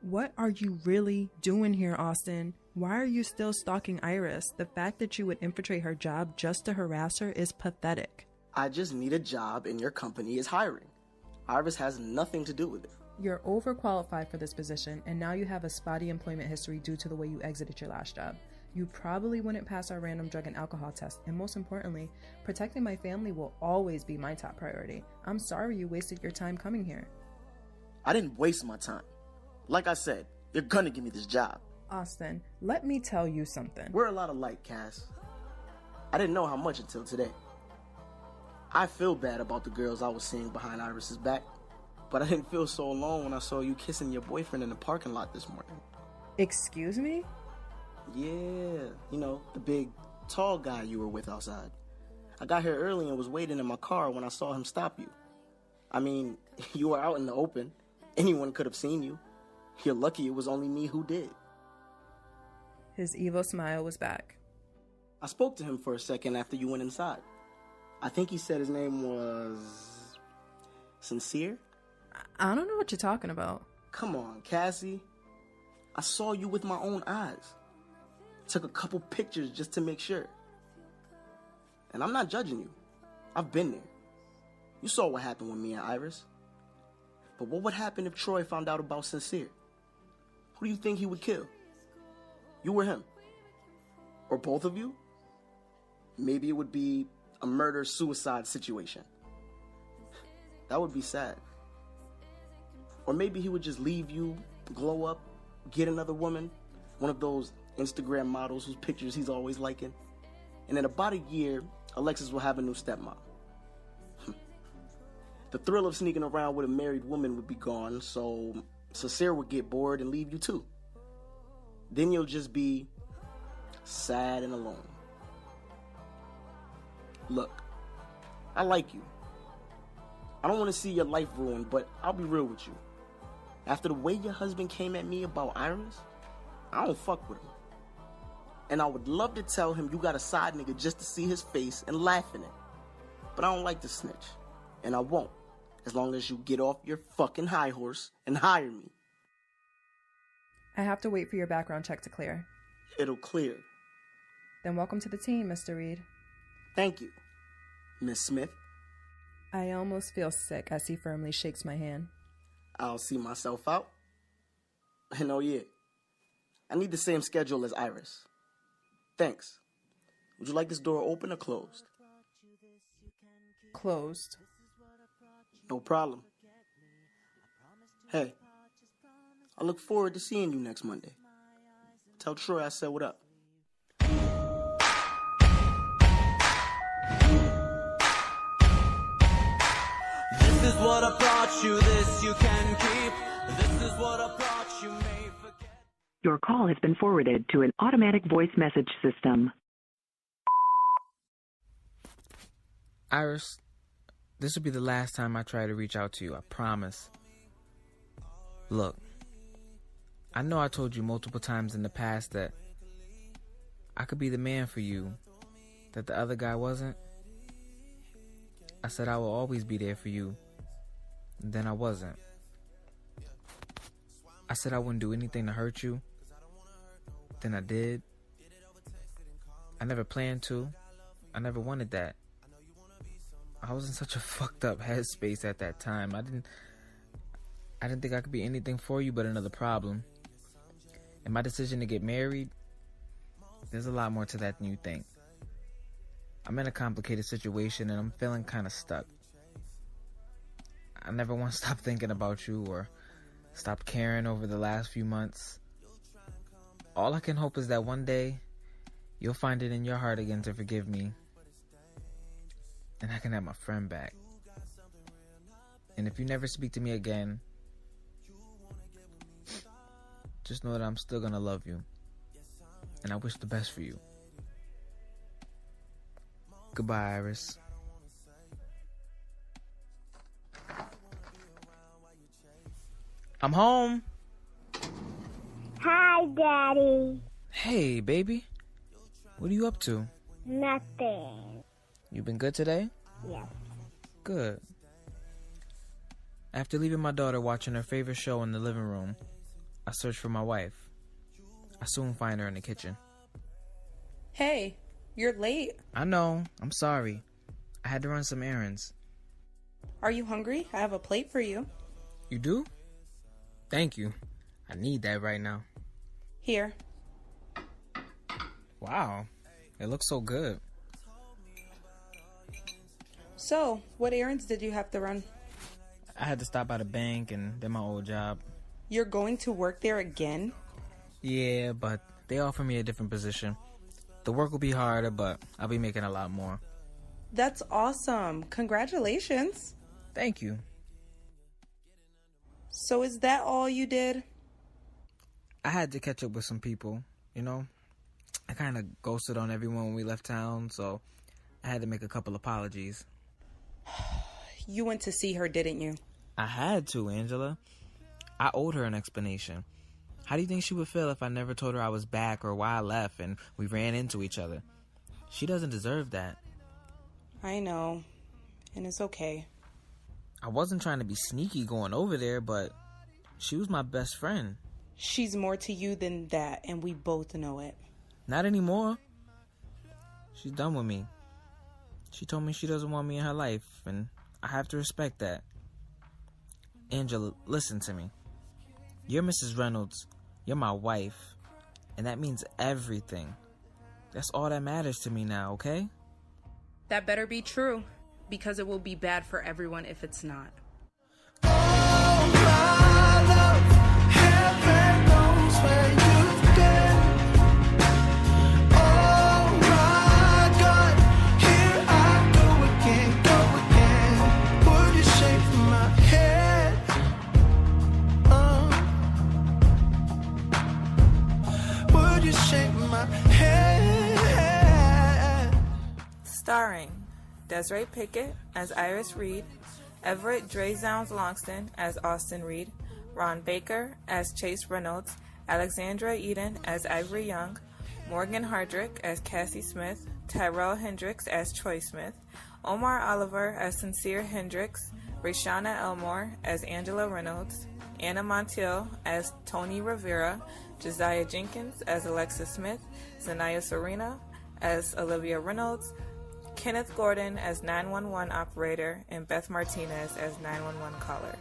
What are you really doing here, Austin? Why are you still stalking Iris? The fact that you would infiltrate her job just to harass her is pathetic. I just need a job and your company is hiring. Iris has nothing to do with it. You're overqualified for this position, and now you have a spotty employment history due to the way you exited your last job. You probably wouldn't pass our random drug and alcohol test, and most importantly, protecting my family will always be my top priority. I'm sorry you wasted your time coming here. I didn't waste my time. Like I said, you're gonna give me this job. Austin, let me tell you something. We're a lot alike, Cass. I didn't know how much until today. I feel bad about the girls I was seeing behind Iris's back, but I didn't feel so alone when I saw you kissing your boyfriend in the parking lot this morning. Excuse me? Yeah, you know, the big, tall guy you were with outside. I got here early and was waiting in my car when I saw him stop you. I mean, you were out in the open. Anyone could have seen you. You're lucky it was only me who did. His evil smile was back. I spoke to him for a second after you went inside. I think he said his name was... Sincere? I don't know what you're talking about. Come on, Cassie. I saw you with my own eyes. Took a couple pictures just to make sure. And I'm not judging you. I've been there. You saw what happened with me and Iris. But what would happen if Troy found out about Sincere? Who do you think he would kill? You or him? Or both of you? Maybe it would be a murder-suicide situation. That would be sad. Or maybe he would just leave you, glow up, get another woman, one of those Instagram models whose pictures he's always liking. And in about a year, Alexis will have a new stepmom. The thrill of sneaking around with a married woman would be gone, so Sincere would get bored and leave you too. Then you'll just be sad and alone. Look, I like you. I don't want to see your life ruined, but I'll be real with you. After the way your husband came at me about Iris, I don't fuck with him. And I would love to tell him you got a side nigga just to see his face and laugh in it. But I don't like to snitch. And I won't. As long as you get off your fucking high horse and hire me. I have to wait for your background check to clear. It'll clear. Then welcome to the team, Mr. Reed. Thank you, Miss Smith. I almost feel sick as he firmly shakes my hand. I'll see myself out. And oh yeah, I need the same schedule as Iris. Thanks. Would you like this door open or closed? Closed. No problem. Hey, I look forward to seeing you next Monday. Tell Troy I said what up. This is what I brought you, this you can keep. This is what I brought you, may forget. Your call has been forwarded to an automatic voice message system. Iris, this will be the last time I try to reach out to you, I promise. Look, I know I told you multiple times in the past that I could be the man for you, that the other guy wasn't. I said I will always be there for you, and then I wasn't. I said I wouldn't do anything to hurt you, then I did. never planned to. I never wanted that. I was in such a fucked up headspace at that time. I didn't think I could be anything for you but another problem. And my decision to get married, there's a lot more to that than you think. I'm in a complicated situation and I'm feeling kind of stuck. I never want to stop thinking about you or stop caring over the last few months. All I can hope is that one day you'll find it in your heart again to forgive me, and I can have my friend back. And if you never speak to me again, just know that I'm still gonna love you, and I wish the best for you. Goodbye, Iris. I'm home. Hi, Daddy. Hey, baby. What are you up to? Nothing. You been good today? Yes. Good. After leaving my daughter watching her favorite show in the living room, I searched for my wife. I soon find her in the kitchen. Hey, you're late. I know. I'm sorry. I had to run some errands. Are you hungry? I have a plate for you. You do? Thank you. I need that right now. Here. Wow. It looks so good. So, what errands did you have to run? I had to stop by the bank and then my old job. You're going to work there again? Yeah, but they offer me a different position. The work will be harder, but I'll be making a lot more. That's awesome. Congratulations. Thank you. So is that all you did? I had to catch up with some people, you know? I kind of ghosted on everyone when we left town, so I had to make a couple apologies. You went to see her, didn't you? I had to, Angela. I owed her an explanation. How do you think she would feel if I never told her I was back or why I left and we ran into each other? She doesn't deserve that. I know, and it's okay. I wasn't trying to be sneaky going over there, but she was my best friend. She's more to you than that, and we both know it. Not anymore. She's done with me. She told me she doesn't want me in her life, and I have to respect that. Angela, listen to me. You're Mrs. Reynolds. You're my wife. And that means everything. That's all that matters to me now, okay? That better be true, because it will be bad for everyone if it's not. Starring Desiree Pickett as Iris Reed, Everett Dre Zounds Longston as Austin Reed, Ron Baker as Chase Reynolds, Alexandra Eden as Ivory Young, Morgan Hardrick as Cassie Smith, Tyrell Hendricks as Troy Smith, Omar Oliver as Sincere Hendricks, Rayshana Elmore as Angela Reynolds, Anna Montiel as Tony Rivera, Josiah Jenkins as Alexa Smith, Zanaya Serena as Olivia Reynolds, Kenneth Gordon as 911 operator, and Beth Martinez as 911 caller.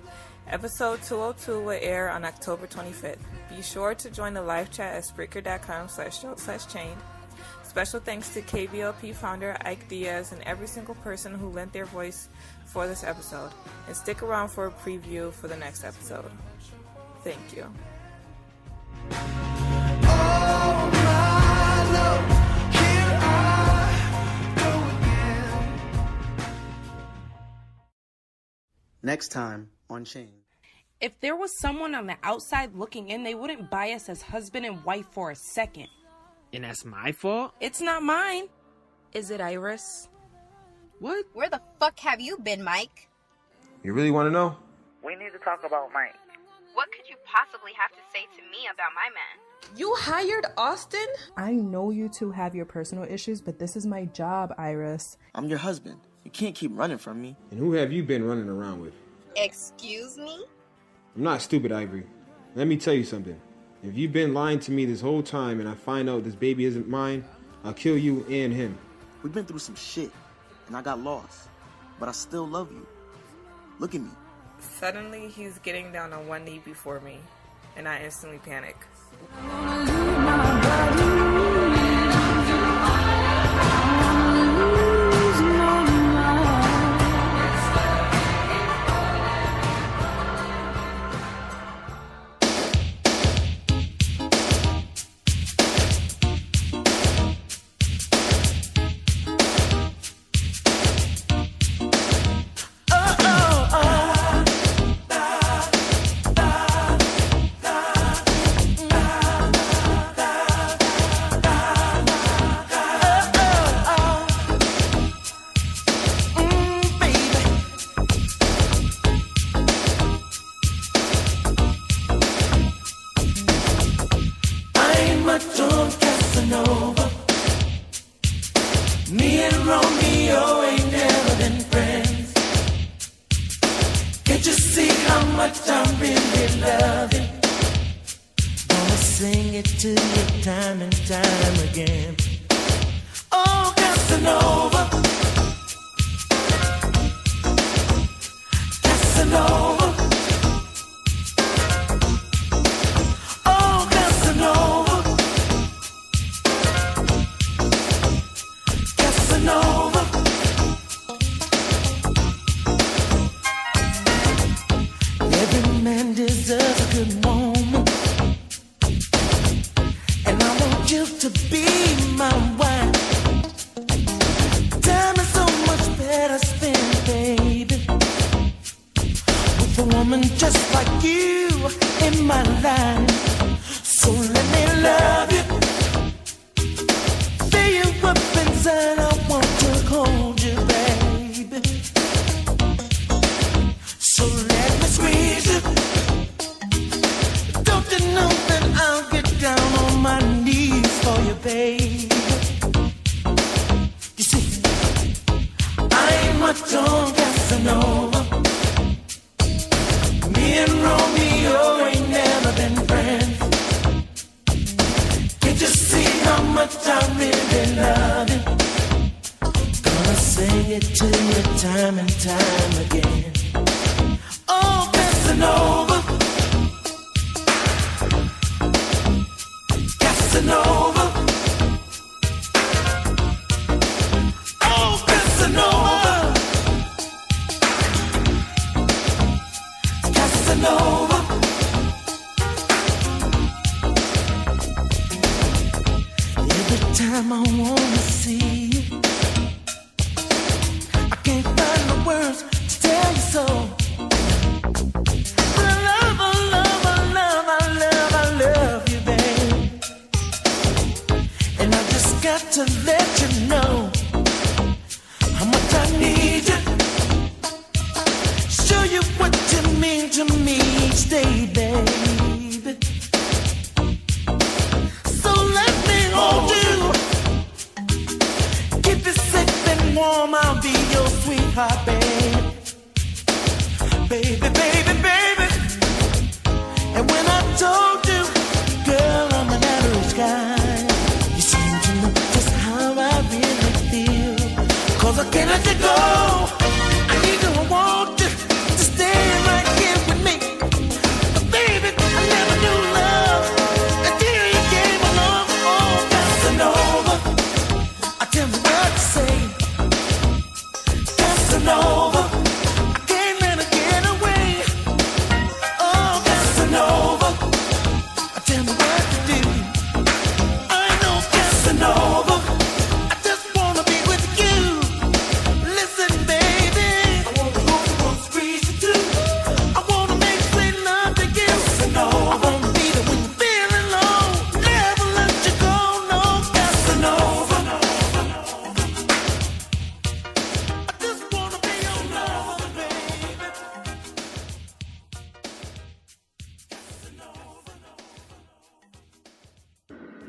Episode 202 will air on October 25th. Be sure to join the live chat at Spreaker.com/show/chained. Special thanks to Kblp founder Ike Diaz and every single person who lent their voice for this episode. And stick around for a preview for the next episode. Thank you. Oh, my love, here I go again. Next time on Chain. If there was someone on the outside looking in, they wouldn't buy us as husband and wife for a second. And that's my fault? It's not mine. Is it Iris? What? Where the fuck have you been, Mike? You really want to know? We need to talk about Mike. What could you possibly have to say to me about my man? You hired Austin? I know you two have your personal issues, but this is my job, Iris. I'm your husband. You can't keep running from me. And who have you been running around with? Excuse me? I'm not stupid, Ivory. Let me tell you something. If you've been lying to me this whole time and I find out this baby isn't mine, I'll kill you and him. We've been through some shit, and I got lost. But I still love you. Look at me. Suddenly, he's getting down on one knee before me, and I instantly panic.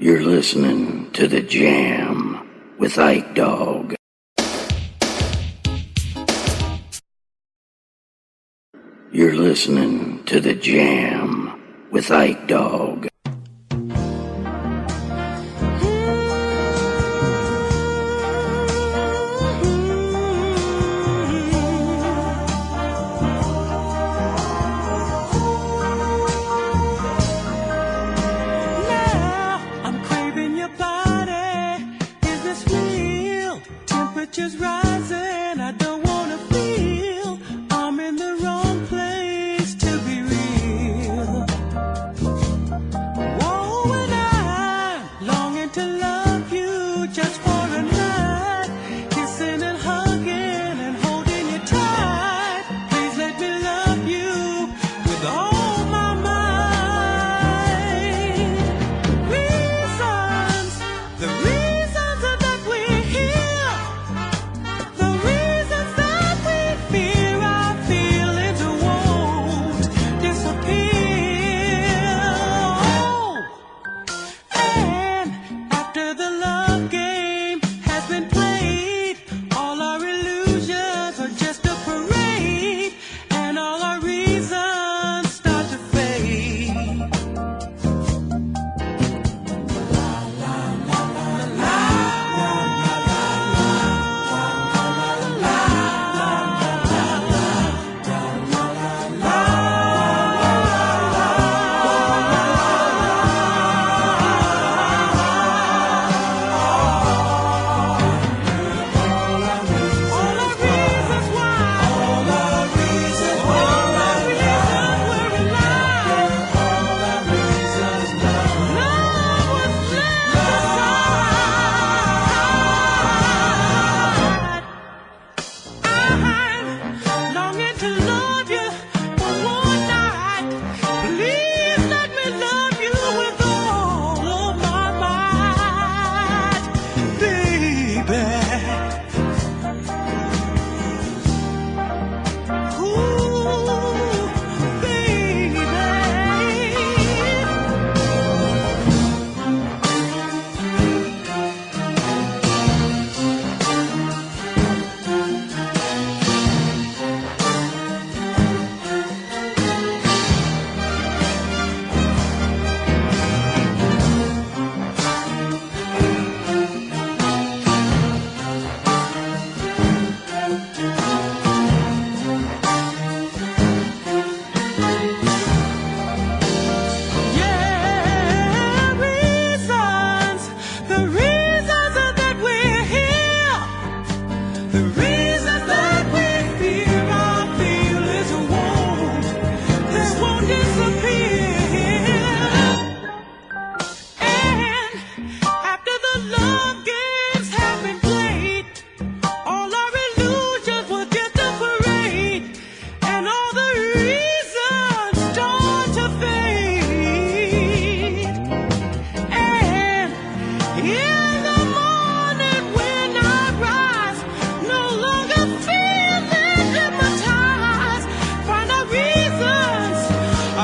You're listening to The Jam with Ike Dog. You're listening to The Jam with Ike Dog.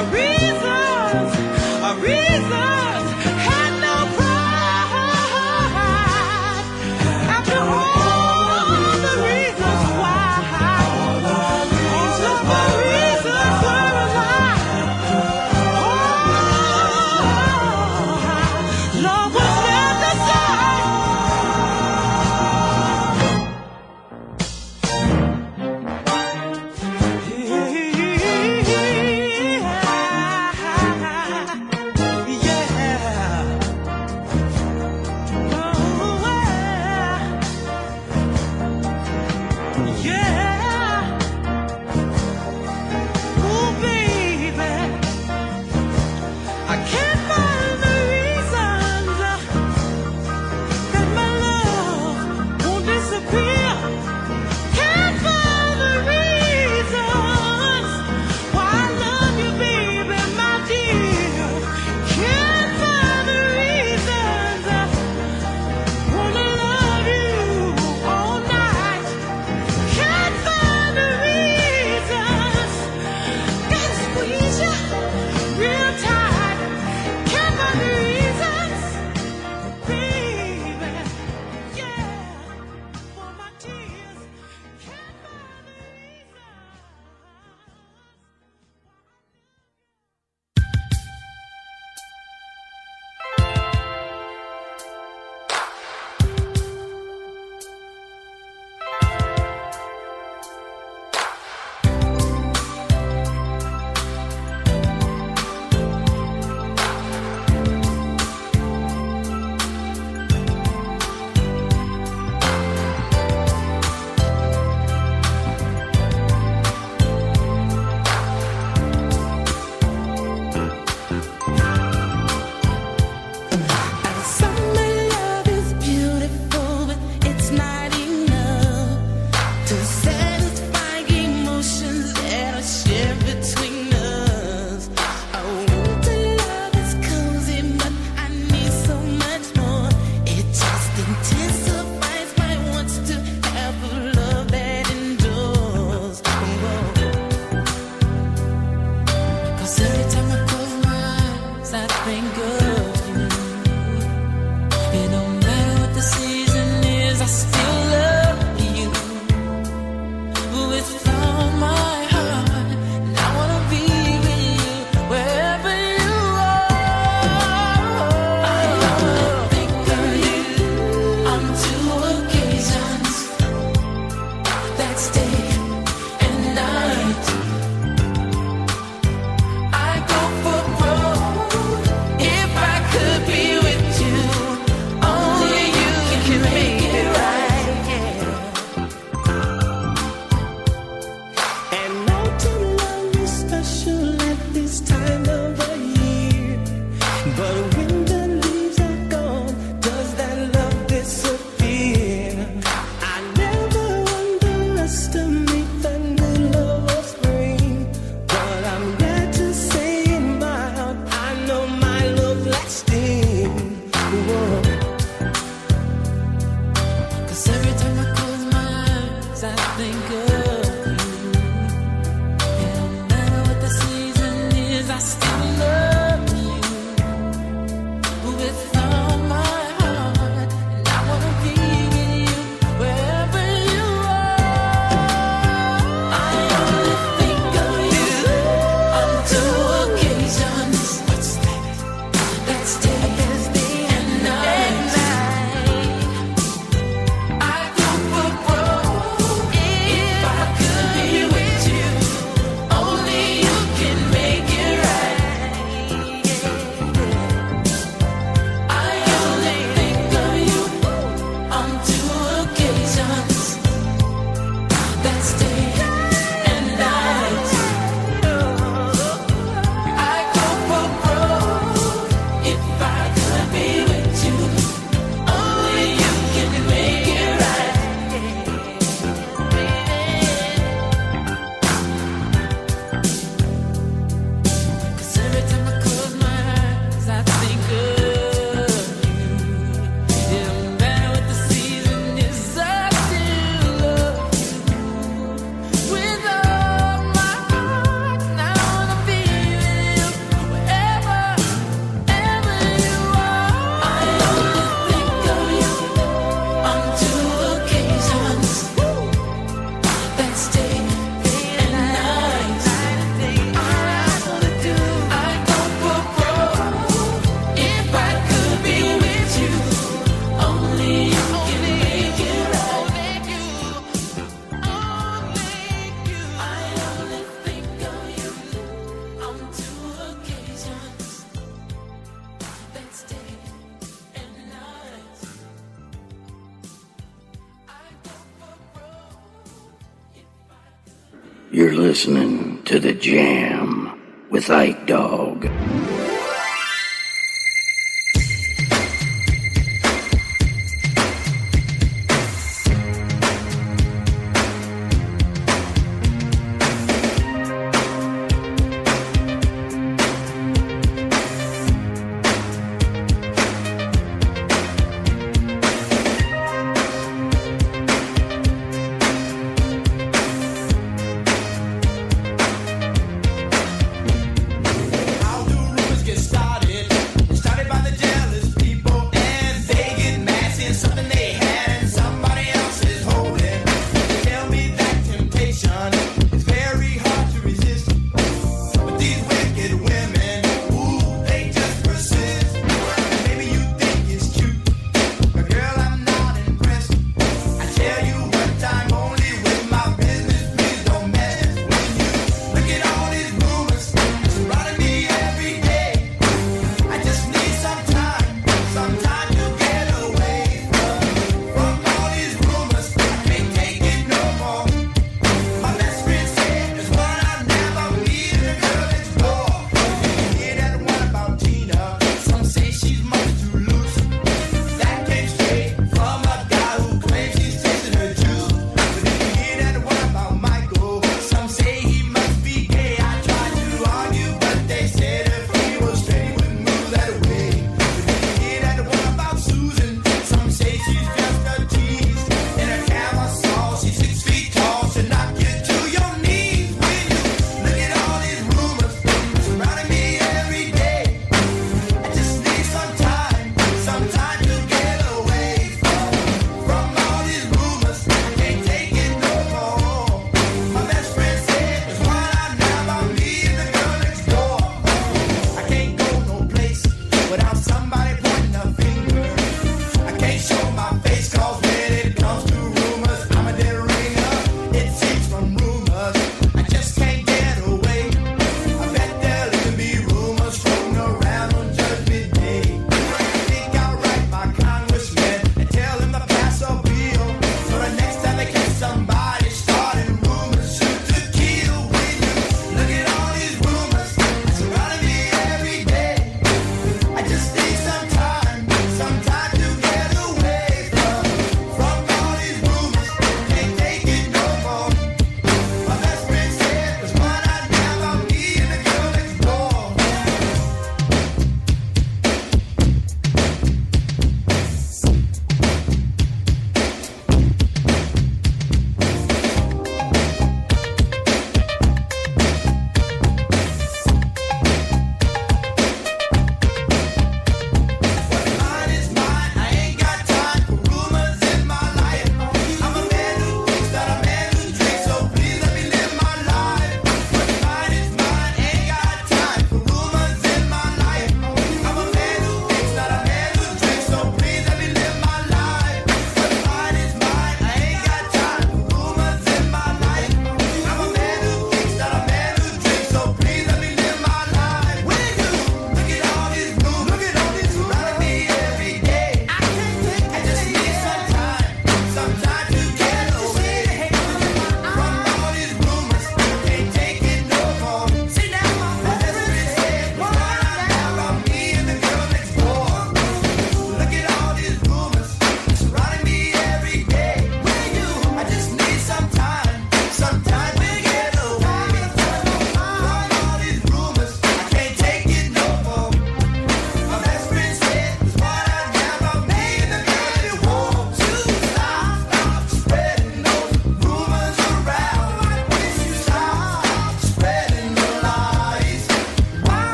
I You're listening to The Jam with Ike Dog. How do rumors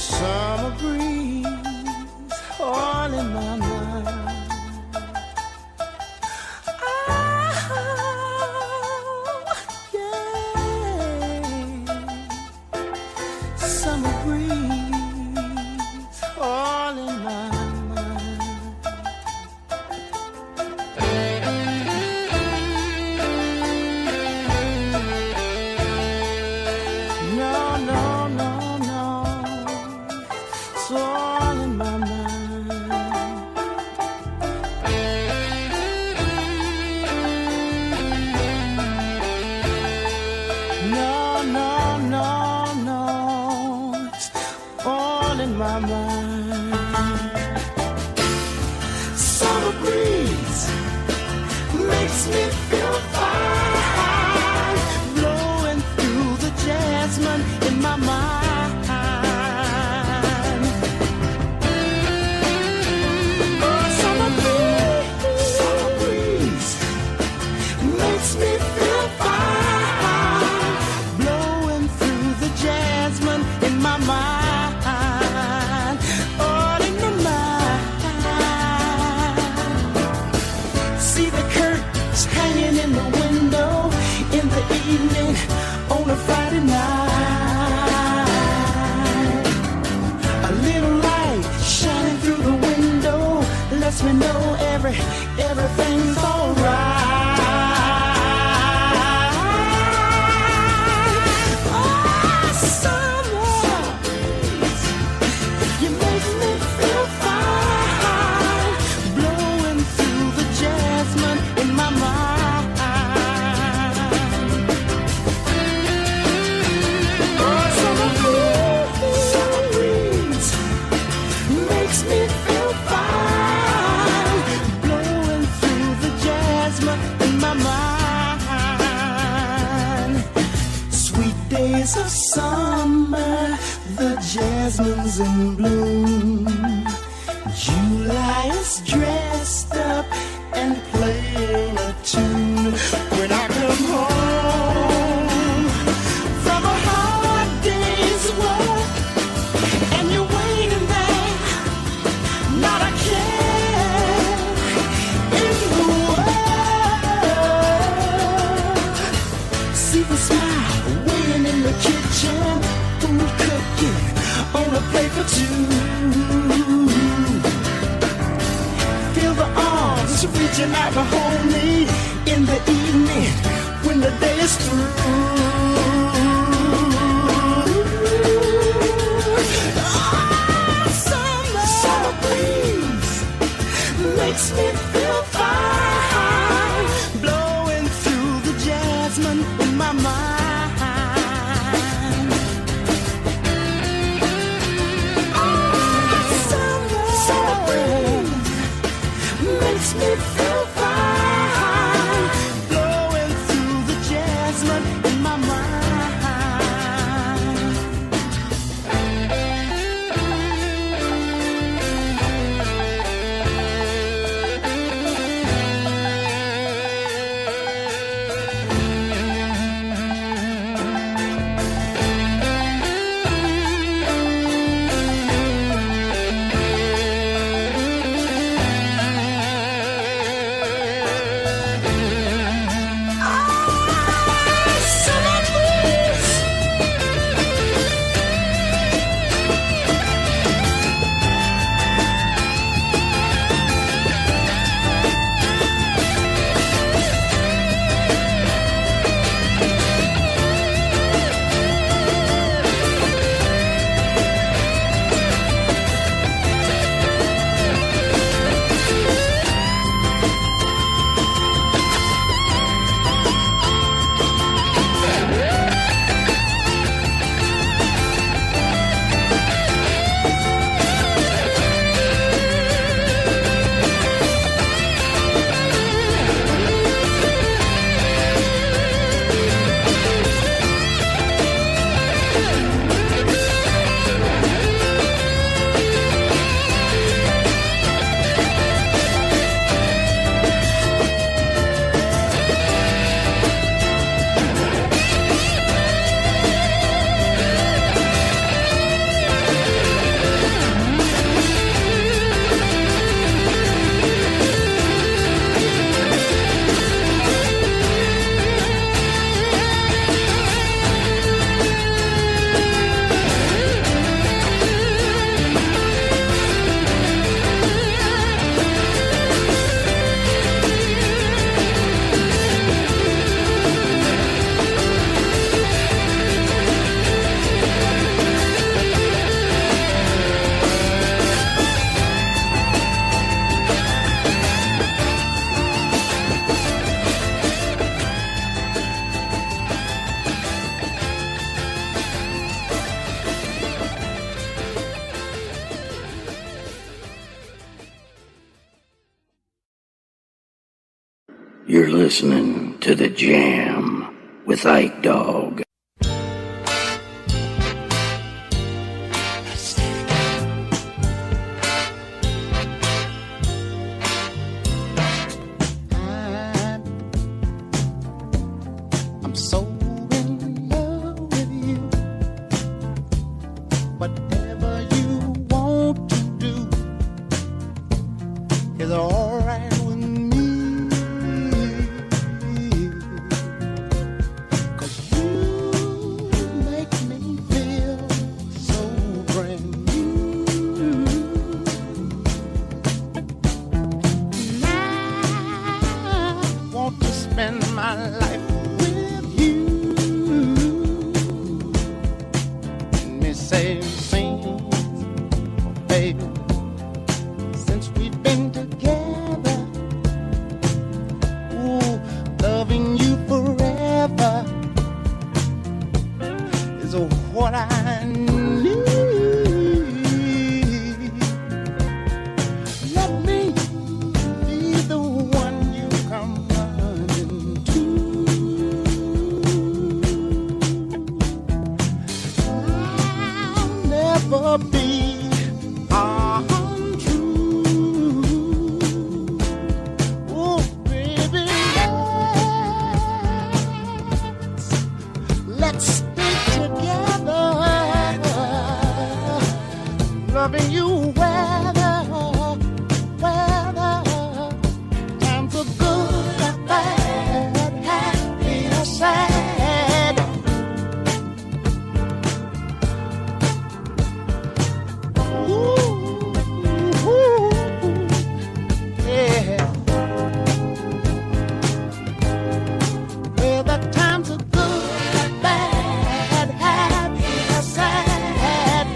Summer breeze all in my mind. Summer breeze all in my mind. No, no, no, no, it's all in my mind. No, no, no, no, it's all in my mind. Summer breeze makes me feel fine, blowing through the jasmine in my mind. Oh, summer breeze makes me feel fine, blowing through the jasmine in my mind, all in my mind. See the curtains hanging in the window in the evening on a Friday night. A little light shining through the window lets me know everything's alright. Oh, summer, you make me feel fine, blowing through the jasmine in my mind. Oh, summer breeze makes me feel fine, blowing through the jasmine in my mind. Sweet days of summer, the jasmine's in bloom. July is dressed up and playing a tune. When I come home from a hard day's work and you're waiting there, not a care in the world. See the smile waiting in the kitchen, food cooking on a plate for two. Feel the arms reaching out to hold me in the evening when the day is through. Ah, summer breeze makes me feel fine, blowing through the jasmine in my mind. Ah, summer breeze makes me feel fine, You're listening to The Jam with Ike Dog. I'm so in love with you. Whatever you want to do is alright with me. 'Cause you make me feel so brand new. And I want to spend my life with you. Let me say things, baby, since we've been together. Ooh, loving you forever is what I need. Let me be the one you come running to. I'll never be untrue. Oh, baby, let's stay together. Loving you weather, times are good or bad, happy or sad. Ooh, yeah. Whether times are good or bad, happy or sad.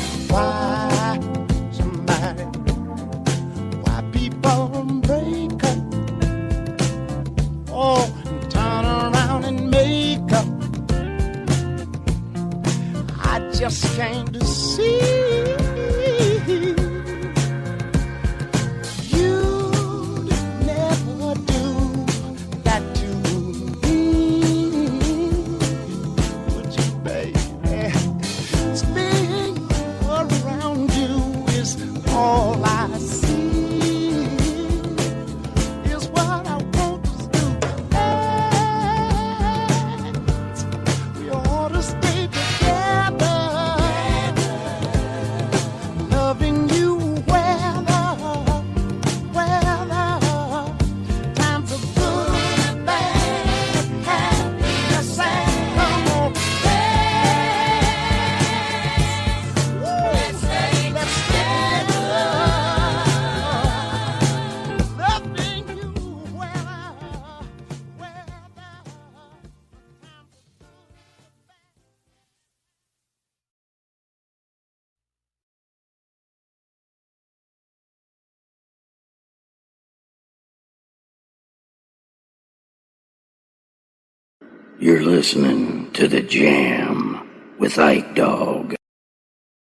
Why people break up? Oh, and turn around and make up. I just can't see. You'd never do that to me, would you, baby? Staying around you is all I see. Is what I want to do. We ought to stay together. Loving you weather, times are good and bad, happy or sad. Come on, let's stay together. Loving you You're listening to The Jam with Ike Dog.